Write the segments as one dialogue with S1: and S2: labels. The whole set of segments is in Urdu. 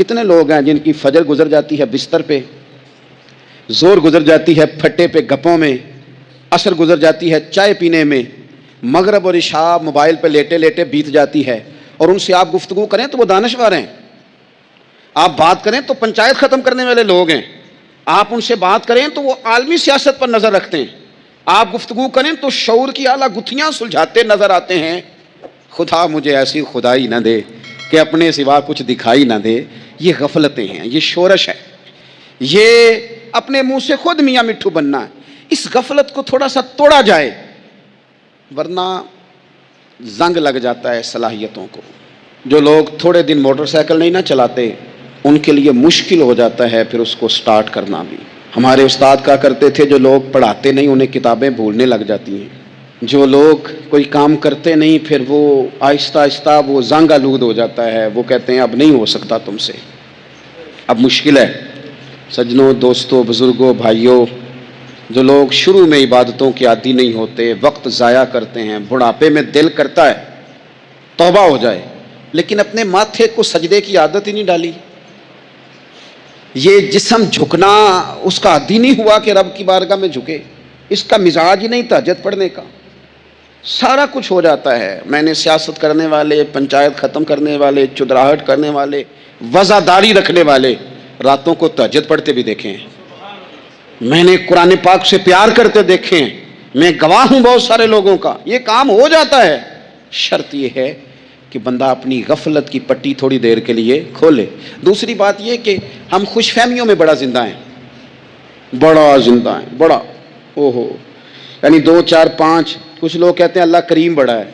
S1: کتنے لوگ ہیں جن کی فجر گزر جاتی ہے بستر پہ، زور گزر جاتی ہے پھٹے پہ گپوں میں، عصر گزر جاتی ہے چائے پینے میں، مغرب اور عشاء موبائل پہ لیٹے لیٹے بیت جاتی ہے، اور ان سے آپ گفتگو کریں تو وہ دانشور ہیں، آپ بات کریں تو پنچایت ختم کرنے والے لوگ ہیں، آپ ان سے بات کریں تو وہ عالمی سیاست پر نظر رکھتے ہیں، آپ گفتگو کریں تو شعور کی اعلیٰ گتھیاں سلجھاتے نظر آتے ہیں۔ خدا مجھے ایسی خدائی نہ دے کہ اپنے سوا کچھ دکھائی نہ دے۔ یہ غفلتیں ہیں، یہ شورش ہے، یہ اپنے منہ سے خود میاں مٹھو بننا ہے۔ اس غفلت کو تھوڑا سا توڑا جائے، ورنہ زنگ لگ جاتا ہے صلاحیتوں کو۔ جو لوگ تھوڑے دن موٹر سائیکل نہیں نہ چلاتے، ان کے لیے مشکل ہو جاتا ہے پھر اس کو سٹارٹ کرنا بھی۔ ہمارے استاد کہا کرتے تھے جو لوگ پڑھاتے نہیں انہیں کتابیں بھولنے لگ جاتی ہیں، جو لوگ کوئی کام کرتے نہیں پھر وہ آہستہ آہستہ وہ زنگ آلود ہو جاتا ہے، وہ کہتے ہیں اب نہیں ہو سکتا تم سے، اب مشکل ہے۔ سجنوں، دوستوں، بزرگوں، بھائیوں، جو لوگ شروع میں عبادتوں کے عادی نہیں ہوتے، وقت ضائع کرتے ہیں، بڑھاپے میں دل کرتا ہے توبہ ہو جائے، لیکن اپنے ماتھے کو سجدے کی عادت ہی نہیں ڈالی، یہ جسم جھکنا اس کا عادی نہیں ہوا کہ رب کی بارگاہ میں جھکے، اس کا مزاج ہی نہیں تہجد پڑھنے کا، سارا کچھ ہو جاتا ہے۔ میں نے سیاست کرنے والے، پنچایت ختم کرنے والے، چدراہٹ کرنے والے، وزاداری رکھنے والے راتوں کو تہجد پڑھتے بھی دیکھے ہیں، میں نے قرآن پاک سے پیار کرتے دیکھے ہیں، میں گواہ ہوں بہت سارے لوگوں کا، یہ کام ہو جاتا ہے۔ شرط یہ ہے کہ بندہ اپنی غفلت کی پٹی تھوڑی دیر کے لیے کھولے۔ دوسری بات یہ کہ ہم خوش فہمیوں میں بڑا زندہ ہیں، بڑا زندہ ہیں، بڑا اوہو، یعنی 2 4 5۔ کچھ لوگ کہتے ہیں اللہ کریم بڑا ہے،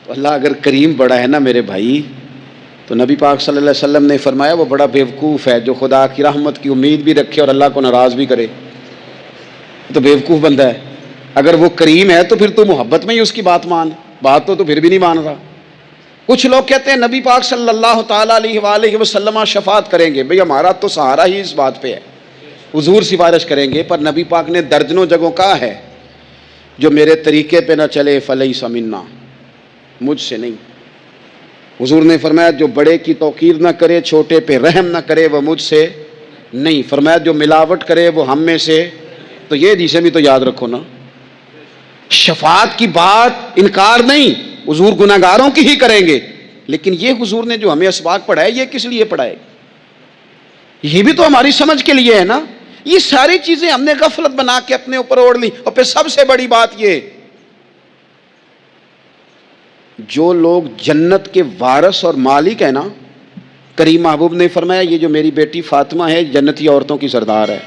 S1: تو اللہ اگر کریم بڑا ہے نا میرے بھائی، تو نبی پاک صلی اللہ علیہ وسلم نے فرمایا وہ بڑا بیوقوف ہے جو خدا کی رحمت کی امید بھی رکھے اور اللہ کو ناراض بھی کرے، تو بیوقوف بندہ ہے۔ اگر وہ کریم ہے تو پھر تو محبت میں ہی اس کی بات مان، بات تو پھر بھی نہیں مان رہا۔ کچھ لوگ کہتے ہیں نبی پاک صلی اللہ تعالیٰ علیہ وآلہ وسلم شفاعت کریں گے، بھئی ہمارا تو سہارا ہی اس بات پہ ہے، حضور سفارش کریں گے، پر نبی پاک نے درجنوں جگہوں کہا ہے جو میرے طریقے پہ نہ چلے فلیس منا، مجھ سے نہیں۔ حضور نے فرمایا جو بڑے کی توقیر نہ کرے، چھوٹے پہ رحم نہ کرے، وہ مجھ سے نہیں۔ فرمایا جو ملاوٹ کرے وہ ہم میں سے، تو یہ حدیثیں بھی تو یاد رکھو نا۔ شفاعت کی بات انکار نہیں، حضور گناہگاروں کی ہی کریں گے، لیکن یہ حضور نے جو ہمیں اسباق پڑھائے یہ کس لیے پڑھائے؟ یہ بھی تو ہماری سمجھ کے لیے ہے نا۔ یہ ساری چیزیں ہم نے غفلت بنا کے اپنے اوپر اوڑھ لی۔ اور پھر سب سے بڑی بات یہ، جو لوگ جنت کے وارث اور مالک ہیں نا، کریم محبوب نے فرمایا یہ جو میری بیٹی فاطمہ ہے جنتی عورتوں کی سردار ہے،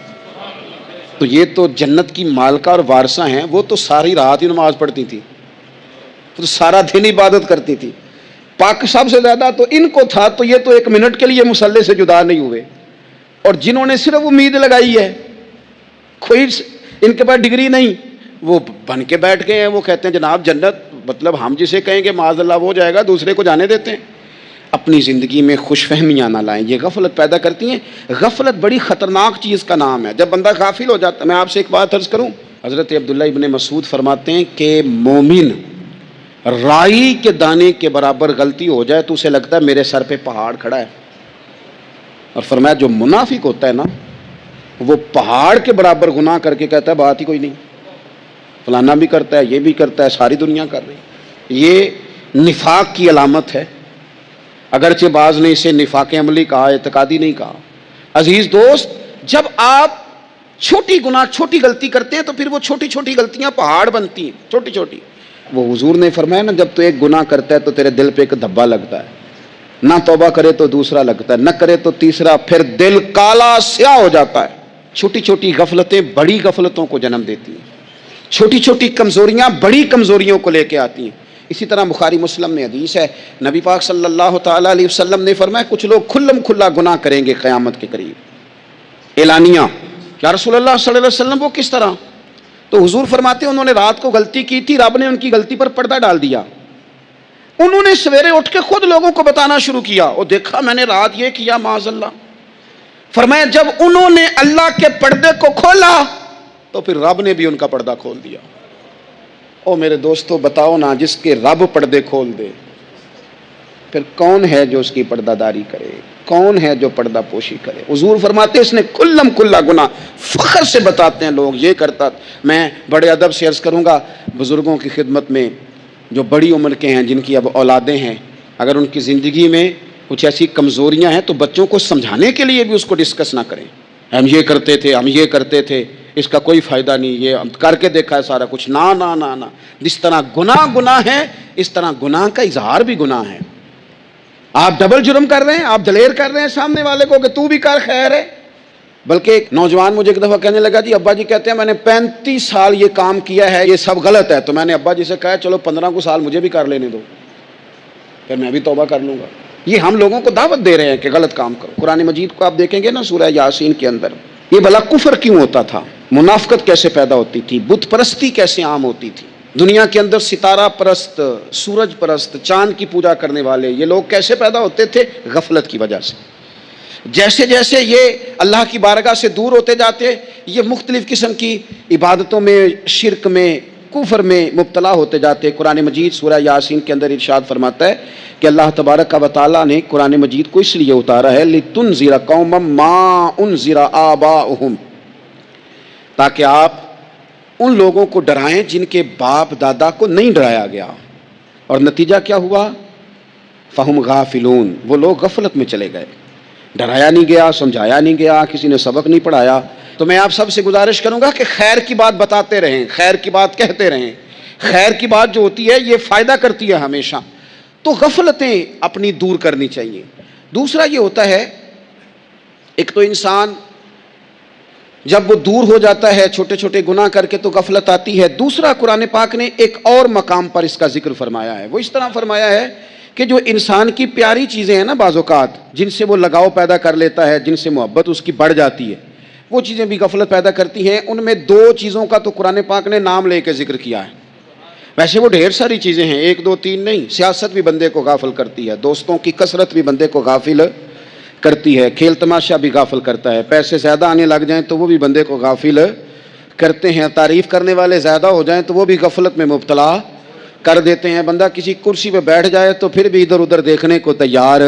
S1: تو یہ تو جنت کی مالکہ اور وارثہ ہیں، وہ تو ساری رات ہی نماز پڑھتی تھی، تو سارا دن عبادت کرتی تھی، پاک سب سے زیادہ تو ان کو تھا، تو یہ تو 1 منٹ کے لیے مصلی سے جدا نہیں ہوئے۔ اور جنہوں نے صرف امید لگائی ہے، کوئی ان کے پاس ڈگری نہیں، وہ بن کے بیٹھ گئے ہیں، وہ کہتے ہیں جناب جنت، مطلب ہم جسے کہیں گے معاذ اللہ وہ جائے گا، دوسرے کو جانے دیتے ہیں۔ اپنی زندگی میں خوش فہمیاں نہ لائیں، یہ غفلت پیدا کرتی ہیں۔ غفلت بڑی خطرناک چیز کا نام ہے، جب بندہ غافل ہو جاتا ہے۔ میں آپ سے ایک بات عرض کروں، حضرت عبداللہ ابن مسعود فرماتے ہیں کہ مومن رائی کے دانے کے برابر غلطی ہو جائے تو اسے لگتا ہے میرے سر پہ پہاڑ کھڑا ہے، اور فرمایا جو منافق ہوتا ہے نا وہ پہاڑ کے برابر گناہ کر کے کہتا ہے بات ہی کوئی نہیں، فلانا بھی کرتا ہے، یہ بھی کرتا ہے، ساری دنیا کر رہی۔ یہ نفاق کی علامت ہے، اگرچہ بعض نے اسے نفاق عملی کہا، اعتقادی نہیں کہا۔ عزیز دوست، جب آپ چھوٹی گناہ چھوٹی غلطی کرتے ہیں تو پھر وہ چھوٹی چھوٹی غلطیاں پہاڑ بنتی ہیں، چھوٹی چھوٹی۔ وہ حضور نے فرمایا نا جب تو ایک گناہ کرتا ہے تو تیرے دل پہ ایک دھبا لگتا ہے، نہ توبہ کرے تو دوسرا لگتا ہے، نہ کرے تو تیسرا، پھر دل کالا سیاہ ہو جاتا ہے۔ چھوٹی چھوٹی غفلتیں بڑی غفلتوں کو جنم دیتی ہیں، چھوٹی چھوٹی کمزوریاں بڑی کمزوریوں کو لے کے آتی ہیں۔ اسی طرح بخاری مسلم میں حدیث ہے، نبی پاک صلی اللہ تعالیٰ علیہ وسلم نے فرمایا کچھ لوگ کھلم کھلا گناہ کریں گے قیامت کے قریب۔ اعلانیہ، یا رسول اللہ صلی اللہ علیہ وسلم وہ کس طرح؟ تو حضور فرماتے ہیں انہوں نے رات کو غلطی کی تھی، رب نے ان کی غلطی پر پردہ ڈال دیا، انہوں نے سویرے اٹھ کے خود لوگوں کو بتانا شروع کیا، اور دیکھا میں نے رات یہ کیا معاذ اللہ۔ فرمایا جب انہوں نے اللہ کے پردے کو کھولا تو پھر رب نے بھی ان کا پردہ کھول دیا۔ او میرے دوستو بتاؤ نا، جس کے رب پردے کھول دے پھر کون ہے جو اس کی پردہ داری کرے؟ کون ہے جو پردہ پوشی کرے؟ حضور فرماتے ہیں اس نے کلم کلا گناہ، فخر سے بتاتے ہیں لوگ یہ کرتا۔ میں بڑے ادب سے عرض کروں گا بزرگوں کی خدمت میں جو بڑی عمر کے ہیں، جن کی اب اولادیں ہیں، اگر ان کی زندگی میں کچھ ایسی کمزوریاں ہیں تو بچوں کو سمجھانے کے لیے بھی اس کو ڈسکس نہ کریں۔ ہم یہ کرتے تھے، ہم یہ کرتے تھے، اس کا کوئی فائدہ نہیں، یہ ہم کر کے دیکھا ہے سارا کچھ۔ نہ نہ نہ نہ، جس طرح گناہ ہے اس طرح گناہ کا اظہار بھی گناہ ہے۔ آپ ڈبل جرم کر رہے ہیں، آپ دلیر کر رہے ہیں سامنے والے کو کہ تو بھی کر، خیر ہے۔ بلکہ ایک نوجوان مجھے ایک دفعہ کہنے لگا جی ابا جی کہتے ہیں میں نے 35 سال یہ کام کیا ہے، یہ سب غلط ہے۔ تو میں نے ابا جی سے کہا چلو 15 کو سال مجھے بھی کر لینے دو، پھر میں بھی توبہ کر لوں گا۔ یہ ہم لوگوں کو دعوت دے رہے ہیں کہ غلط کام کرو۔ قرآن مجید کو آپ دیکھیں گے نا، سورہ یاسین کے اندر یہ بھلا کفر کیوں ہوتا تھا، منافقت کیسے پیدا ہوتی تھی، بت پرستی کیسے عام ہوتی تھی، دنیا کے اندر ستارہ پرست، سورج پرست، چاند کی پوجا کرنے والے یہ لوگ کیسے پیدا ہوتے تھے؟ غفلت کی وجہ سے۔ جیسے جیسے یہ اللہ کی بارگاہ سے دور ہوتے جاتے، یہ مختلف قسم کی عبادتوں میں، شرک میں، کفر میں مبتلا ہوتے جاتے۔ قرآن مجید سورہ یاسین کے اندر ارشاد فرماتا ہے کہ اللہ تبارک و تعالیٰ نے قرآن مجید کو اس لیے اتارا ہے لِتُنذِرَ قَوْمًا مَا أُنذِرَ آبَاؤُهُمْ، تاکہ آپ ان لوگوں کو ڈرائیں جن کے باپ دادا کو نہیں ڈرایا گیا۔ اور نتیجہ کیا ہوا؟ فَهُمْ غَافِلُونَ، وہ لوگ غفلت میں چلے گئے، ڈرایا نہیں گیا، سمجھایا نہیں گیا، کسی نے سبق نہیں پڑھایا۔ تو میں آپ سب سے گزارش کروں گا کہ خیر کی بات بتاتے رہیں، خیر کی بات کہتے رہیں۔ خیر کی بات جو ہوتی ہے یہ فائدہ کرتی ہے ہمیشہ۔ تو غفلتیں اپنی دور کرنی چاہیے۔ دوسرا یہ ہوتا ہے، ایک تو انسان جب وہ دور ہو جاتا ہے چھوٹے چھوٹے گناہ کر کے تو غفلت آتی ہے۔ دوسرا قرآن پاک نے ایک اور مقام پر اس کا ذکر فرمایا ہے، وہ اس طرح فرمایا ہے کہ جو انسان کی پیاری چیزیں ہیں نا بعض اوقات، جن سے وہ لگاؤ پیدا کر لیتا ہے، جن سے محبت اس کی بڑھ جاتی ہے، وہ چیزیں بھی غفلت پیدا کرتی ہیں۔ ان میں 2 چیزوں کا تو قرآن پاک نے نام لے کے ذکر کیا ہے۔ ویسے وہ ڈھیر ساری چیزیں ہیں، 1 2 3 نہیں۔ سیاست بھی بندے کو غافل کرتی ہے، دوستوں کی کثرت بھی بندے کو غافل کرتی ہے، کھیل تماشا بھی غافل کرتا ہے، پیسے زیادہ آنے لگ جائیں تو وہ بھی بندے کو غافل کرتے ہیں، تعریف کرنے والے زیادہ ہو جائیں تو وہ بھی غفلت میں مبتلا کر دیتے ہیں۔ بندہ کسی کرسی پہ بیٹھ جائے تو پھر بھی ادھر ادھر دیکھنے کو تیار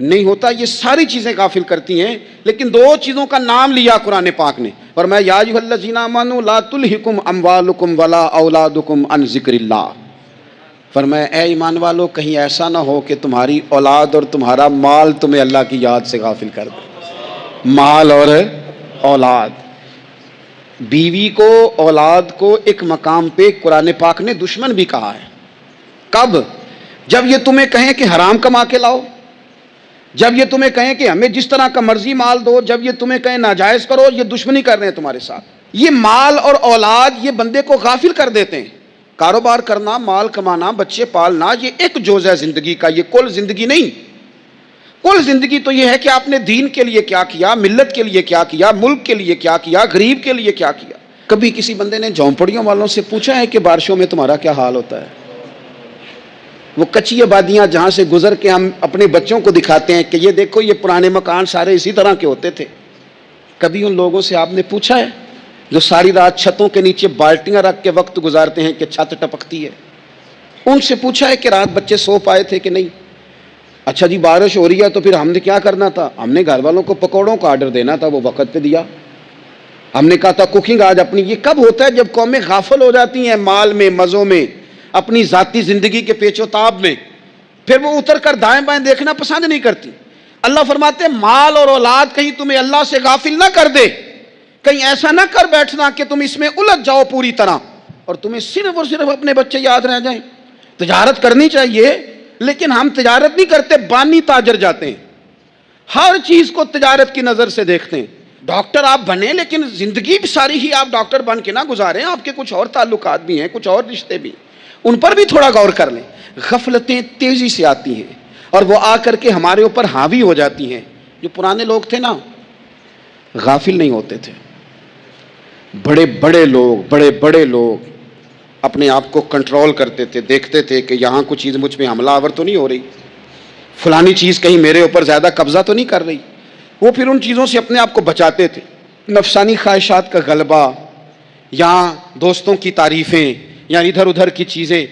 S1: نہیں ہوتا۔ یہ ساری چیزیں غافل کرتی ہیں، لیکن 2 چیزوں کا نام لیا قرآن پاک نے، فرمایا یا ایھا الذین آمنوا لا تلھکم اموالکم ولا اولادکم عن ذکر اللہ۔ فرمایا اے ایمان والو، کہیں ایسا نہ ہو کہ تمہاری اولاد اور تمہارا مال تمہیں اللہ کی یاد سے غافل کر دے۔ مال اور اولاد، بیوی کو، اولاد کو ایک مقام پہ قرآن پاک نے دشمن بھی کہا ہے۔ کب؟ جب یہ تمہیں کہیں کہ حرام کما کے لاؤ، جب یہ تمہیں کہیں کہ ہمیں جس طرح کا مرضی مال دو، جب یہ تمہیں کہیں ناجائز کرو، یہ دشمنی کر رہے ہیں تمہارے ساتھ۔ یہ مال اور اولاد یہ بندے کو غافل کر دیتے ہیں۔ کاروبار کرنا، مال کمانا، بچے پالنا، یہ ایک جزء ہے زندگی کا، یہ کل زندگی نہیں۔ کل زندگی تو یہ ہے کہ آپ نے دین کے لیے کیا کیا، ملت کے لیے کیا کیا، ملک کے لیے کیا کیا، غریب کے لیے کیا کیا۔ کبھی کسی بندے نے جھونپڑیوں والوں سے پوچھا ہے کہ بارشوں میں تمہارا کیا حال ہوتا ہے؟ وہ کچی آبادیاں جہاں سے گزر کے ہم اپنے بچوں کو دکھاتے ہیں کہ یہ دیکھو یہ پرانے مکان سارے اسی طرح کے ہوتے تھے، کبھی ان لوگوں سے آپ نے پوچھا ہے جو ساری رات چھتوں کے نیچے بالٹیاں رکھ کے وقت گزارتے ہیں کہ چھت ٹپکتی ہے؟ ان سے پوچھا ہے کہ رات بچے سو پائے تھے کہ نہیں؟ اچھا جی بارش ہو رہی ہے تو پھر ہم نے کیا کرنا تھا؟ ہم نے گھر والوں کو پکوڑوں کا آرڈر دینا تھا، وہ وقت پہ دیا۔ ہم نے کہا تھا کوکنگ آج اپنی۔ یہ کب ہوتا ہے؟ جب قومیں غافل ہو جاتی ہیں مال میں، مزوں میں، اپنی ذاتی زندگی کے پیچ و تاب میں، پھر وہ اتر کر دائیں بائیں دیکھنا پسند نہیں کرتی۔ اللہ فرماتے ہیں مال اور اولاد کہیں تمہیں اللہ سے غافل نہ کر دے، کہیں ایسا نہ کر بیٹھنا کہ تم اس میں الجھ جاؤ پوری طرح اور تمہیں صرف اور صرف اپنے بچے یاد رہ جائیں۔ تجارت کرنی چاہیے، لیکن ہم تجارت نہیں کرتے، بانی تاجر جاتے ہیں، ہر چیز کو تجارت کی نظر سے دیکھتے ہیں۔ ڈاکٹر آپ بنے لیکن زندگی بھی ساری ہی آپ ڈاکٹر بن کے نہ گزاریں، آپ کے کچھ اور تعلقات بھی ہیں، کچھ اور رشتے بھی، ان پر بھی تھوڑا غور کر لیں۔ غفلتیں تیزی سے آتی ہیں اور وہ آ کر کے ہمارے اوپر حاوی ہو جاتی ہیں۔ جو پرانے لوگ تھے نا، غافل نہیں ہوتے تھے، بڑے بڑے لوگ اپنے آپ کو کنٹرول کرتے تھے، دیکھتے تھے کہ یہاں کچھ چیز مجھ پہ حملہ آور تو نہیں ہو رہی، فلانی چیز کہیں میرے اوپر زیادہ قبضہ تو نہیں کر رہی۔ وہ پھر ان چیزوں سے اپنے آپ کو بچاتے تھے۔ نفسانی خواہشات کا غلبہ یا دوستوں کی تعریفیں یا ادھر ادھر کی چیزیں،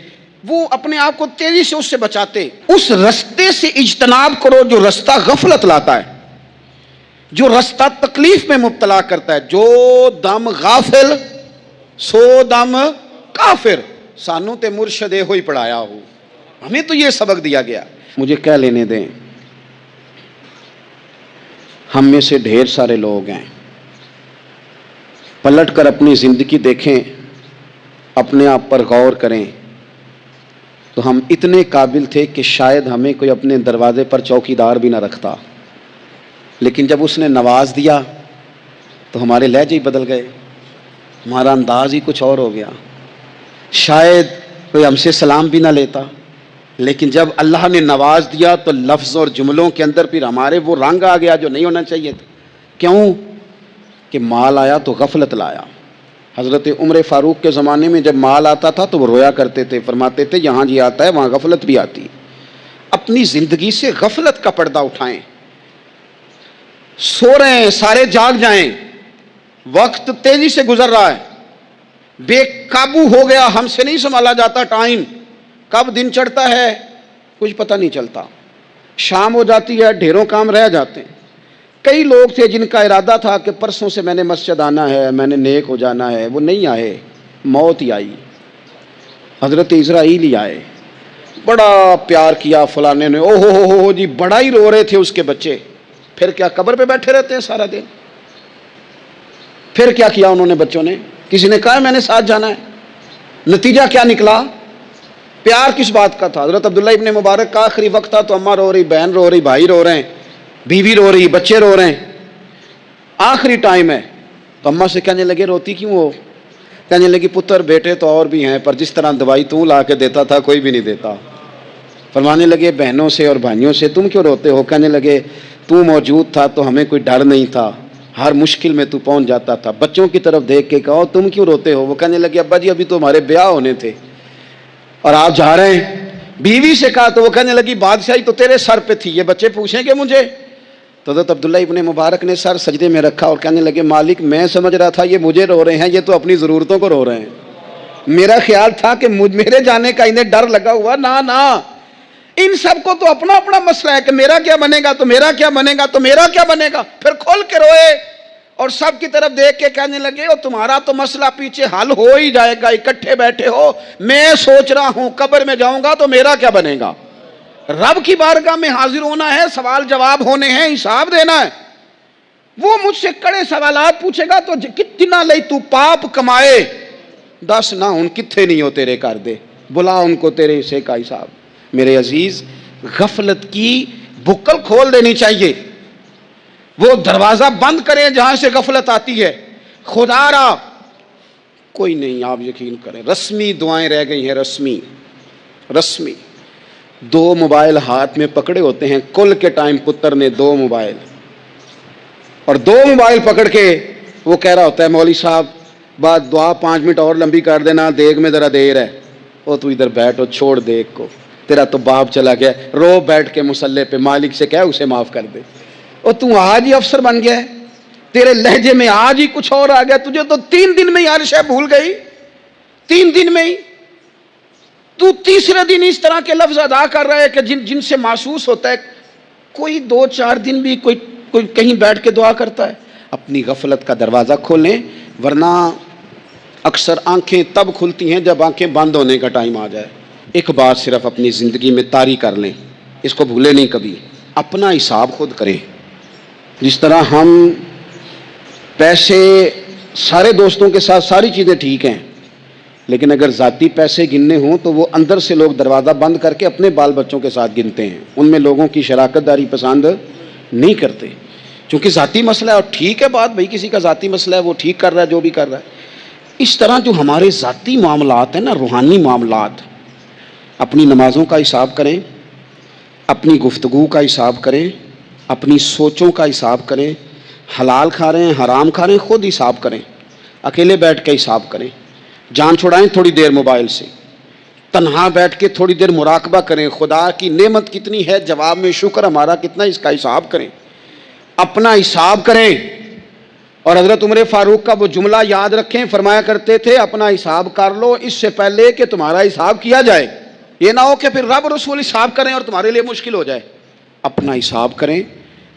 S1: وہ اپنے آپ کو تیزی سے اس سے بچاتے. اس رستے سے اجتناب کرو جو رستہ غفلت لاتا ہے، جو رستہ تکلیف میں مبتلا کرتا ہے. جو دم غافل سو دم کافر. سانو تے مرشد ہوئی پڑھایا ہو، ہمیں تو یہ سبق دیا گیا. مجھے کہہ لینے دیں، ہم میں سے ڈھیر سارے لوگ ہیں، پلٹ کر اپنی زندگی دیکھیں، اپنے آپ پر غور کریں، تو ہم اتنے قابل تھے کہ شاید ہمیں کوئی اپنے دروازے پر چوکیدار بھی نہ رکھتا، لیکن جب اس نے نواز دیا تو ہمارے لہجے ہی بدل گئے، ہمارا انداز ہی کچھ اور ہو گیا. شاید کوئی ہم سے سلام بھی نہ لیتا، لیکن جب اللہ نے نواز دیا تو لفظ اور جملوں کے اندر پھر ہمارے وہ رنگ آ گیا جو نہیں ہونا چاہیے تھا. کیوں؟ کہ مال آیا تو غفلت لایا. حضرت عمر فاروق کے زمانے میں جب مال آتا تھا تو وہ رویا کرتے تھے، فرماتے تھے یہاں جی آتا ہے وہاں غفلت بھی آتی. اپنی زندگی سے غفلت کا پردہ اٹھائیں. سو رہے ہیں سارے جاگ جائیں، وقت تیزی سے گزر رہا ہے، بے قابو ہو گیا، ہم سے نہیں سنبھالا جاتا. ٹائم کب دن چڑھتا ہے کچھ پتہ نہیں چلتا، شام ہو جاتی ہے ڈھیروں کام رہ جاتے ہیں. کئی لوگ تھے جن کا ارادہ تھا کہ پرسوں سے میں نے مسجد آنا ہے، میں نے نیک ہو جانا ہے، وہ نہیں آئے، موت ہی آئی. حضرت اسرائیل ہی آئے، بڑا پیار کیا فلانے نے، او ہو جی، بڑا ہی رو رہے تھے اس کے بچے. پھر کیا قبر پہ بیٹھے رہتے ہیں سارا دن؟ پھر کیا کیا انہوں نے بچوں نے؟ کسی نے کہا میں نے ساتھ جانا ہے؟ نتیجہ کیا نکلا؟ پیار کس بات کا تھا؟ حضرت عبداللہ ابن مبارک کا آخری وقت تھا تو اماں رو رہی، بہن رو رہی، بھائی رو رہے ہیں، بیوی رو رہی، بچے رو رہے ہیں، آخری ٹائم ہے. تو اماں سے کہنے لگے روتی کیوں ہو؟ کہنے لگی پتر بیٹے تو اور بھی ہیں پر جس طرح دوائی تو لا کے دیتا تھا کوئی بھی نہیں دیتا. فرمانے لگے بہنوں سے اور بھائیوں سے تم کیوں روتے ہو؟ کہنے لگے تو موجود تھا تو ہمیں کوئی ڈر نہیں تھا، ہر مشکل میں تو پہنچ جاتا تھا. بچوں کی طرف دیکھ کے کہو تم کیوں روتے ہو؟ وہ کہنے لگے ابا جی ابھی تو ہمارے بیاہ ہونے تھے اور آپ جا رہے ہیں. بیوی سے کہا تو وہ کہنے لگی بادشاہی تو تیرے سر پہ تھی، یہ بچے پوچھیں گے مجھے؟ تو حضرت عبداللہ ابن مبارک نے سر سجدے میں رکھا اور کہنے لگے مالک میں سمجھ رہا تھا یہ مجھے رو رہے ہیں، یہ تو اپنی ضرورتوں کو رو رہے ہیں. میرا خیال تھا کہ میرے جانے کا انہیں ڈر لگا ہوا. نہ ان سب کو تو اپنا اپنا مسئلہ ہے کہ میرا کیا بنے گا تو میرا کیا بنے گا تو میرا کیا بنے گا. پھر کھول کے روئے اور سب کی طرف دیکھ کے کہنے لگے اور تمہارا تو مسئلہ پیچھے حل ہو ہی جائے گا، اکٹھے بیٹھے ہو، میں سوچ رہا ہوں قبر میں جاؤں گا تو میرا کیا بنے گا. رب کی بارگاہ میں حاضر ہونا ہے، سوال جواب ہونے ہیں، حساب دینا ہے. وہ مجھ سے کڑے سوالات پوچھے گا تو کتنا لئی تو پاپ کمائے، دس نہ ان کتھے نہیں ہو تیرے کر دے، بلا ان کو تیرے حصے کا حساب. میرے عزیز غفلت کی بکل کھول دینی چاہیے، وہ دروازہ بند کریں جہاں سے غفلت آتی ہے. خدا را کوئی نہیں، آپ یقین کریں رسمی دعائیں رہ گئی ہیں، رسمی. 2 موبائل ہاتھ میں پکڑے ہوتے ہیں، کل کے ٹائم پتر نے 2 موبائل اور 2 موبائل پکڑ کے وہ کہہ رہا ہوتا ہے مولوی صاحب بات دعا 5 منٹ اور لمبی کر دینا، دیگ میں ذرا دیر ہے. وہ تو ادھر بیٹھو، چھوڑ دیگ کو، تیرا تو باپ چلا گیا، رو بیٹھ کے مصلے پہ، مالک سے کہہ اسے معاف کر دے. اور تو آج ہی افسر بن گیا ہے، تیرے لہجے میں آج ہی کچھ اور آ گیا، تجھے تو 3 دن میں ہر شے بھول گئی، 3 دن میں ہی. تو تیسرے دن اس طرح کے لفظ ادا کر رہا ہے کہ جن سے محسوس ہوتا ہے کوئی 2-4 دن بھی کوئی کہیں بیٹھ کے دعا کرتا ہے. اپنی غفلت کا دروازہ کھولیں، ورنہ اکثر آنکھیں تب کھلتی ہیں جب آنکھیں بند ہونے کا ٹائم آ جائے. ایک بات صرف اپنی زندگی میں طاری کر لیں، اس کو بھولے نہیں کبھی، اپنا حساب خود کریں. جس طرح ہم پیسے سارے دوستوں کے ساتھ ساری چیزیں ٹھیک ہیں، لیکن اگر ذاتی پیسے گننے ہوں تو وہ اندر سے لوگ دروازہ بند کر کے اپنے بال بچوں کے ساتھ گنتے ہیں، ان میں لوگوں کی شراکت داری پسند نہیں کرتے، چونکہ ذاتی مسئلہ ہے. اور ٹھیک ہے بات، بھائی کسی کا ذاتی مسئلہ ہے وہ ٹھیک کر رہا ہے جو بھی کر رہا ہے. اس طرح جو ہمارے ذاتی معاملات ہیں نا، روحانی معاملات، اپنی نمازوں کا حساب کریں، اپنی گفتگو کا حساب کریں، اپنی سوچوں کا حساب کریں، حلال کھا رہے ہیں حرام کھا رہے ہیں خود حساب کریں، اکیلے بیٹھ کے حساب کریں، جان چھوڑائیں تھوڑی دیر موبائل سے، تنہا بیٹھ کے تھوڑی دیر مراقبہ کریں، خدا کی نعمت کتنی ہے، جواب میں شکر ہمارا کتنا، اس کا حساب کریں، اپنا حساب کریں. اور حضرت عمر فاروق کا وہ جملہ یاد رکھیں، فرمایا کرتے تھے اپنا حساب کر لو اس سے پہلے کہ تمہارا حساب کیا جائے. یہ نہ ہو کہ پھر رب رسول حساب کریں اور تمہارے لیے مشکل ہو جائے. اپنا حساب کریں.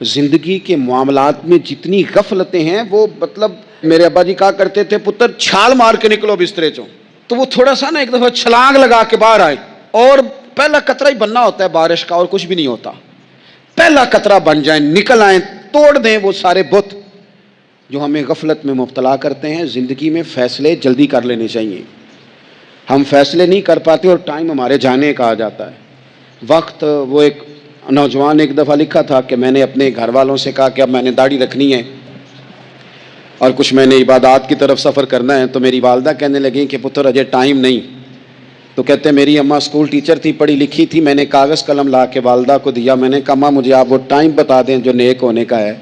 S1: زندگی کے معاملات میں جتنی غفلتیں ہیں وہ مطلب میرے ابا جی کہا کرتے تھے پتر چھال مار کے نکلو بسترے چوں. تو وہ تھوڑا سا نا ایک دفعہ چھلانگ لگا کے باہر آئے اور پہلا قطرہ ہی بننا ہوتا ہے بارش کا اور کچھ بھی نہیں ہوتا. پہلا قطرہ بن جائیں, نکل آئیں, توڑ دیں وہ سارے بت جو ہمیں غفلت میں مبتلا کرتے ہیں. زندگی میں فیصلے جلدی کر لینے چاہیے. ہم فیصلے نہیں کر پاتے اور ٹائم ہمارے جانے کا آ جاتا ہے. وقت وہ ایک نوجوان ایک دفعہ لکھا تھا کہ میں نے اپنے گھر والوں سے کہا کہ اب میں نے داڑھی رکھنی ہے اور کچھ میں نے عبادات کی طرف سفر کرنا ہے. تو میری والدہ کہنے لگیں کہ پتر اجے ٹائم نہیں. تو کہتے ہیں میری اماں اسکول ٹیچر تھی, پڑھی لکھی تھی. میں نے کاغذ قلم لا کے والدہ کو دیا. میں نے کہا اماں مجھے آپ وہ ٹائم بتا دیں جو نیک ہونے کا ہے,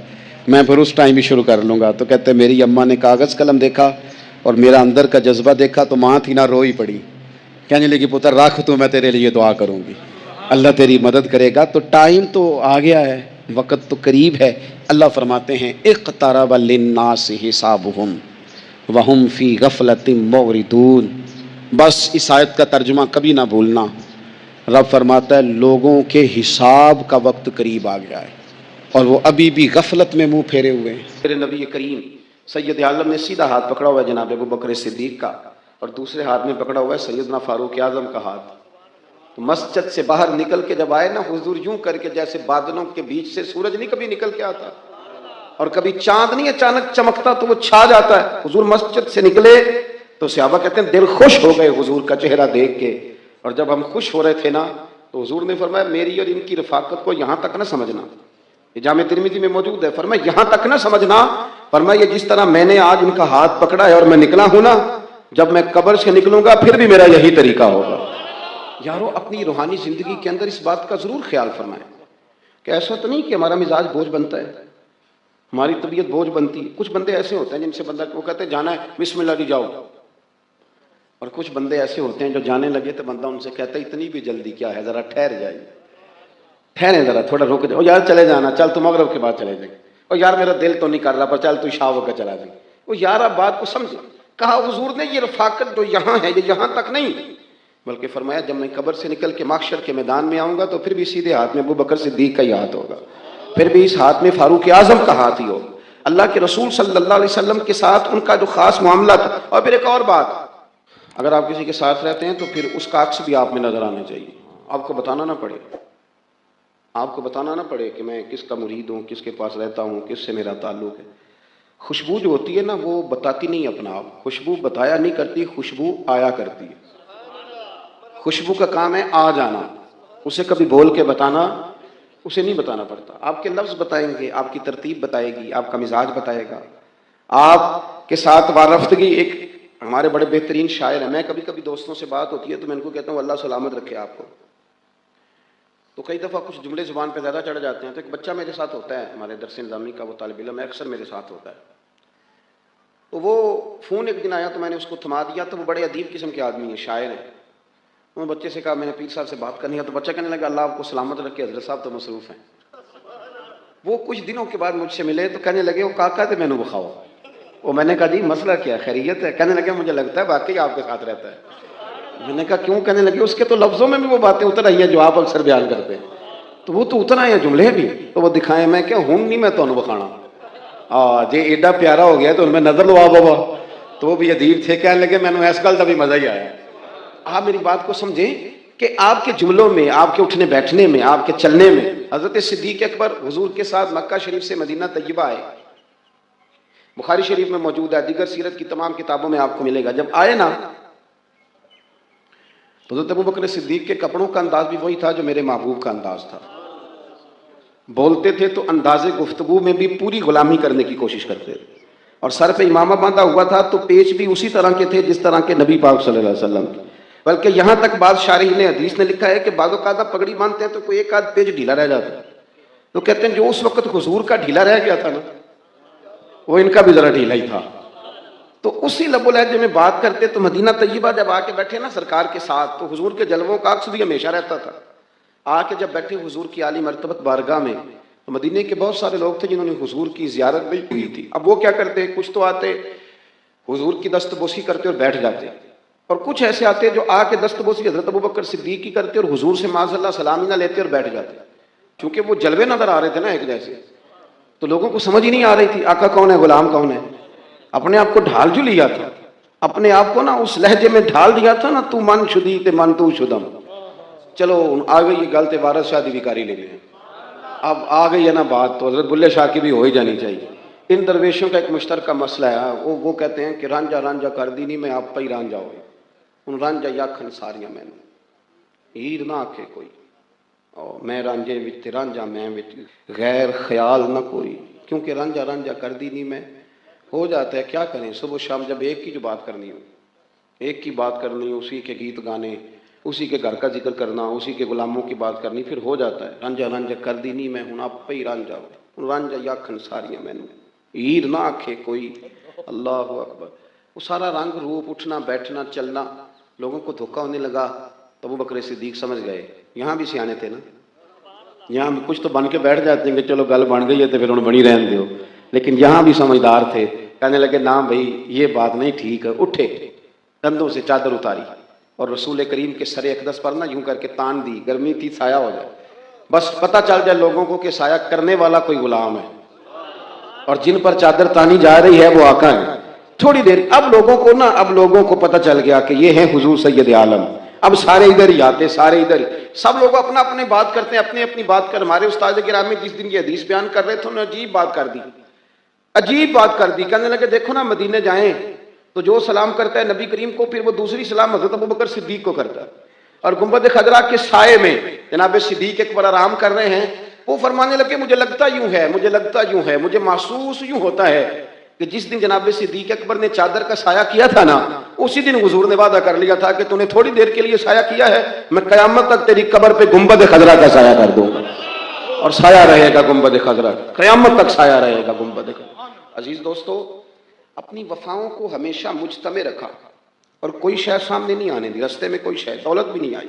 S1: میں پھر اس ٹائم ہی شروع کر لوں گا. تو کہتے ہیں میری اماں نے کاغذ قلم دیکھا اور میرا اندر کا جذبہ دیکھا تو ماں تھی نا رو ہی پڑی. کہنے لگی پتر رکھ تو میں تیرے لیے دعا کروں گی, اللہ تیری مدد کرے گا. تو ٹائم تو آ گیا ہے, وقت تو قریب ہے. اللہ فرماتے ہیں اقترب للناس حسابهم وهم فی غفلۃ معرضون. بس اس آیت کا ترجمہ کبھی نہ بھولنا. رب فرماتا ہے لوگوں کے حساب کا وقت قریب آ گیا ہے اور وہ ابھی بھی غفلت میں منہ پھیرے ہوئے ہیں. میرے نبی کریم سید عالم نے سیدھا ہاتھ پکڑا ہوا ہے جناب ابو بکر صدیق کا اور دوسرے ہاتھ میں پکڑا ہوا ہے سیدنا فاروق اعظم کا ہاتھ. تو مسجد سے باہر نکل کے جب آئے نا حضور یوں کر کے جیسے بادلوں کے بیچ سے سورج نہیں کبھی نکل کے آتا اور کبھی چاند نہیں اچانک چمکتا تو وہ چھا جاتا ہے. حضور مسجد سے نکلے تو صحابہ کہتے ہیں دل خوش ہو گئے حضور کا چہرہ دیکھ کے. اور جب ہم خوش ہو رہے تھے نا تو حضور نے فرمایا میری اور ان کی رفاقت کو یہاں تک نہ سمجھنا. یہ جامع ترمذی میں موجود ہے. فرمایا یہاں تک نہ سمجھنا. فرمایا یہ جس طرح میں نے آج ان کا ہاتھ پکڑا ہے اور میں نکلا ہوں نا, جب میں قبر سے نکلوں گا پھر بھی میرا یہی طریقہ ہوگا. یارو اپنی روحانی زندگی کے اندر اس بات کا ضرور خیال فرمائیں کہ ایسا تو نہیں کہ ہمارا مزاج بوجھ بنتا ہے, ہماری طبیعت بوجھ بنتی ہے. کچھ بندے ایسے ہوتے ہیں جن سے بندہ وہ کہتے ہیں جانا ہے بسم اللہ جی جاؤ, اور کچھ بندے ایسے ہوتے ہیں جو جانے لگے تو بندہ ان سے کہتا ہے اتنی بھی جلدی کیا ہے, ذرا ٹھہر جائیے, ٹھہرے ذرا تھوڑا رک جاؤ. یار چلے جانا, چل تو مغرب کے بعد چلے جائیں. اور یار میرا دل تو نہیں کر رہا پر چل تو عشاء وقت چلا جائیں. وہ یار آپ بات کو سمجھے. کہا حضور نے یہ رفاقت جو یہاں ہے یہ یہاں تک نہیں, بلکہ فرمایا جب میں قبر سے نکل کے محشر کے میدان میں آؤں گا تو پھر بھی سیدھے ہاتھ میں ابو بکر صدیق کا ہی ہاتھ ہوگا, پھر بھی اس ہاتھ میں فاروق اعظم کا ہاتھ ہی ہوگا. اللہ کے رسول صلی اللہ علیہ وسلم کے ساتھ ان کا جو خاص معاملہ تھا. اور پھر ایک اور بات, اگر آپ کسی کے ساتھ رہتے ہیں تو پھر اس کا عکس بھی آپ میں نظر آنا چاہیے. آپ کو بتانا نہ پڑے, آپ کو بتانا نہ پڑے کہ میں کس کا مرید ہوں, کس کے پاس رہتا ہوں, کس سے میرا تعلق ہے. خوشبو جو ہوتی ہے نا وہ بتاتی نہیں اپنا آپ, خوشبو بتایا نہیں کرتی, خوشبو آیا کرتی ہے. خوشبو کا کام ہے آ جانا, اسے کبھی بول کے بتانا اسے نہیں بتانا پڑتا. آپ کے لفظ بتائیں گے, آپ کی ترتیب بتائے گی, آپ کا مزاج بتائے گا, آپ کے ساتھ وارفتگی. ایک ہمارے بڑے بہترین شاعر ہیں, میں کبھی کبھی دوستوں سے بات ہوتی ہے تو میں ان کو کہتا ہوں اللہ سلامت رکھے آپ کو. تو کئی دفعہ کچھ جملے زبان پہ زیادہ چڑھ جاتے ہیں. تو ایک بچہ میرے ساتھ ہوتا ہے ہمارے درس نظامی کا, وہ طالب علم ہے, اکثر میرے ساتھ ہوتا ہے. تو وہ فون ایک دن آیا تو میں نے اس کو تھما دیا. تو وہ بڑے ادیب قسم کے آدمی ہیں, شاعر ہیں. وہ بچے سے کہا میں نے پیر صاحب سے بات کرنی ہے. تو بچہ کہنے لگا اللہ آپ کو سلامت رکھے, حضرت صاحب تو مصروف ہیں. وہ کچھ دنوں کے بعد مجھ سے ملے تو کہنے لگے وہ کاکا تھے میں نے بخاؤ. وہ میں نے کہا جی مسئلہ کیا, خیریت ہے؟ کہنے لگے مجھے لگتا ہے واقعی آپ کے ساتھ رہتا ہے. میں نے کہا کیوں؟ کہنے لگے اس کے تو لفظوں میں بھی وہ باتیں اتر آئی ہیں جو آپ اکثر بیان کرتے ہیں. تو وہ تو اتنا ہے جملے بھی تو وہ دکھائیں. میں کیا ہوں نہیں, میں تو بخانا جی ایڈا پیارا ہو گیا تو ان میں نظر لو بابا. تو وہ بھی ادیب تھے, کہنے لگے میں نے اس گل کا بھی مزہ ہی آیا. آپ میری بات کو سمجھیں کہ آپ کے جملوں میں, آپ کے اٹھنے بیٹھنے میں, آپ کے چلنے میں. حضرت صدیق اکبر حضور کے ساتھ مکہ شریف سے مدینہ طیبہ آئے, بخاری شریف میں موجود ہے, دیگر سیرت کی تمام کتابوں میں آپ کو ملے گا. جب آئے نا تو حضرت ابوبکر صدیق کے کپڑوں کا انداز بھی وہی تھا جو میرے محبوب کا انداز تھا. بولتے تھے تو انداز گفتگو میں بھی پوری غلامی کرنے کی کوشش کرتے تھے, اور سر پہ امامہ باندھا ہوا تھا تو پیچ بھی اسی طرح کے تھے جس طرح کے نبی پاک صلی اللہ علیہ وسلم کے. بلکہ یہاں تک بعض شارحین حدیث نے لکھا ہے کہ بعض اوقات آپ پگڑی باندھتے ہیں تو کوئی ایک آدھ پیچ ڈھیلا رہ جاتا ہے. تو کہتے ہیں جو اس وقت حضور کا ڈھیلا رہ گیا تھا نا وہ ان کا بھی ذرا ڈھیلا ہی تھا. تو اسی لب و لہجے میں بات کرتے. تو مدینہ طیبہ جب آ کے بیٹھے نا سرکار کے ساتھ تو حضور کے جلووں کا عکس بھی ہمیشہ رہتا تھا. آ کے جب بیٹھے حضور کی عالی مرتبت بارگاہ میں تو مدینے کے بہت سارے لوگ تھے جنہوں نے حضور کی زیارت نہیں ہوئی تھی. اب وہ کیا کرتے, کچھ تو آتے حضور کی دست بوسی کرتے اور بیٹھ جاتے, اور کچھ ایسے آتے جو آ کے دستبوسی حضرت ابوبکر صدیق کی کرتے اور حضور سے معاذ اللہ سلام ہی نہ لیتے اور بیٹھ جاتے، کیونکہ وہ جلوے نظر آ رہے تھے نا ایک جیسے، تو لوگوں کو سمجھ ہی نہیں آ رہی تھی آقا کون ہے غلام کون ہے. اپنے آپ کو ڈھال جو لیا تھا، اپنے آپ کو نا اس لہجے میں ڈھال دیا تھا نا، تو من شدی تے من تو شدم. چلو آ گئی یہ گل تے وارث شاہ دی بیکاری لے لیں، اب آ گئی ہے نا بات، تو حضرت بلے شاہ کی بھی ہو ہی جانی چاہیے. ان درویشوں کا ایک مشترکہ مسئلہ ہے، وہ کہتے ہیں کہ رانجا رانجا کر دی نہیں میں آپ پہ ہی رانجا ہوئے، ان رانجا یاکھن ساریاں میں نے ہیر نہ آکھے کوئی، اور میں رانجے وچ رانجا میں وچ غیر خیال نہ کوئی، کیونکہ رانجا رانجا کر دی نہیں میں ہو جاتا ہے. کیا کریں صبح شام جب ایک کی جو بات کرنی ہو، ایک کی بات کرنی، اسی کے گیت گانے، اسی کے گھر کا ذکر کرنا، اسی کے غلاموں کی بات کرنی، پھر ہو جاتا ہے رانجا رانجا کر دی نہیں میں ہوں آپ پہ ہی رانجا ہو، رانجا یاکھن ساریاں میں نے ہیر نہ آکھے کوئی. اللہ اکبر. وہ سارا رنگ روپ اٹھنا بیٹھنا چلنا لوگوں کو دھوکا ہونے لگا. تو ابوبکر صدیق سمجھ گئے، یہاں بھی سیانے تھے نا، یہاں بھی کچھ تو بن کے بیٹھ جاتے ہیں کہ چلو گل بن گئی ہے تو پھر انہوں بنی رہن دیو، لیکن یہاں بھی سمجھدار تھے. کہنے لگے نا بھائی یہ بات نہیں ٹھیک ہے. اٹھے کندھوں سے چادر اتاری اور رسول کریم کے سر اقدس پر نا یوں کر کے تان دی، گرمی تھی سایہ ہو جائے، بس پتہ چل جائے لوگوں کو کہ سایہ کرنے والا کوئی غلام ہے، اور جن پر چادر تانی جا رہی ہے وہ آقا ہے. تھوڑی دیر اب لوگوں کو پتہ چل گیا کہ یہ ہیں حضور سید عالم. اب سارے ادھر ہی آتے، سارے ادھر ہی، سب لوگ اپنا اپنے بات کرتے ہیں، اپنی اپنی بات کر. ہمارے استاد گرامی جس دن یہ حدیث بیان کر رہے تھے انہوں نے عجیب بات کر دی، عجیب بات کر دی. کہنے لگے دیکھو نا مدینے جائیں تو جو سلام کرتا ہے نبی کریم کو، پھر وہ دوسری سلام حضرت ابوبکر صدیق کو کرتا ہے. اور گنبد خضرا کے سائے میں جناب صدیق اکبر آرام کر رہے ہیں، وہ فرمانے لگے مجھے لگتا یوں ہے، مجھے لگتا یوں ہے، مجھے محسوس یوں ہوتا ہے کہ جس دن جناب صدیق اکبر نے چادر کا سایہ کیا تھا نا، اسی دن حضور نے وعدہ کر لیا تھا کہ تو نے تھوڑی دیر کے لیے سایہ کیا ہے، میں قیامت تک تیری قبر پہ گنبد خضرا کا سایہ کر دوں گا، اور سایہ رہے گا گنبد خضرا، قیامت تک سایہ رہے گا گنبد خضرا. عزیز دوستو، اپنی وفاؤں کو ہمیشہ مجتمع رکھا اور کوئی شے سامنے نہیں آنے دی، رستے میں کوئی شے، دولت بھی نہیں آئی.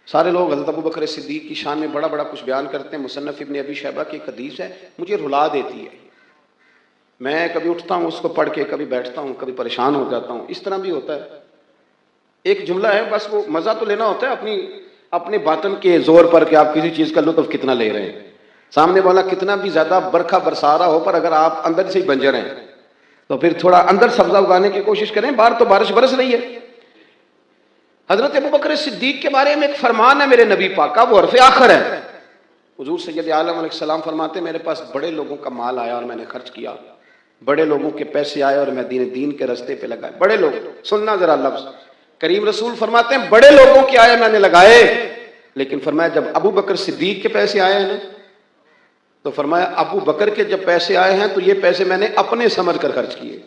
S1: سارے لوگ حضرت ابوبکر صدیق کی شان میں بڑا بڑا کچھ بیان کرتے ہیں. مصنف ابن ابی شیبہ کی ایک حدیث ہے، مجھے رلا دیتی ہے. میں کبھی اٹھتا ہوں اس کو پڑھ کے، کبھی بیٹھتا ہوں، کبھی پریشان ہو جاتا ہوں. اس طرح بھی ہوتا ہے. ایک جملہ ہے، بس وہ مزہ تو لینا ہوتا ہے اپنے باطن کے زور پر کہ آپ کسی چیز کا لطف کتنا لے رہے ہیں. سامنے والا کتنا بھی زیادہ برکھا برسا رہا ہو، پر اگر آپ اندر سے ہی بنجر ہیں تو پھر تھوڑا اندر سبزہ اگانے کی کوشش کریں. باہر تو بارش برس رہی ہے. حضرت ابوبکر صدیق کے بارے میں ایک فرمان ہے میرے نبی پاک کا، وہ حرف آخر ہے. حضور سید عالم علیہ السلام فرماتے ہیں میرے پاس بڑے لوگوں کا مال آیا اور میں نے خرچ کیا، بڑے لوگوں کے پیسے آئے اور میں دین کے رستے پہ لگائے. بڑے لوگ، سننا ذرا لفظ، کریم رسول فرماتے ہیں بڑے لوگوں کے آئے میں نے لگائے، لیکن فرمایا جب ابو بکر صدیق کے پیسے آئے ہیں نا، تو فرمایا ابو بکر کے جب پیسے آئے ہیں تو یہ پیسے میں نے اپنے سمجھ کر خرچ کیے.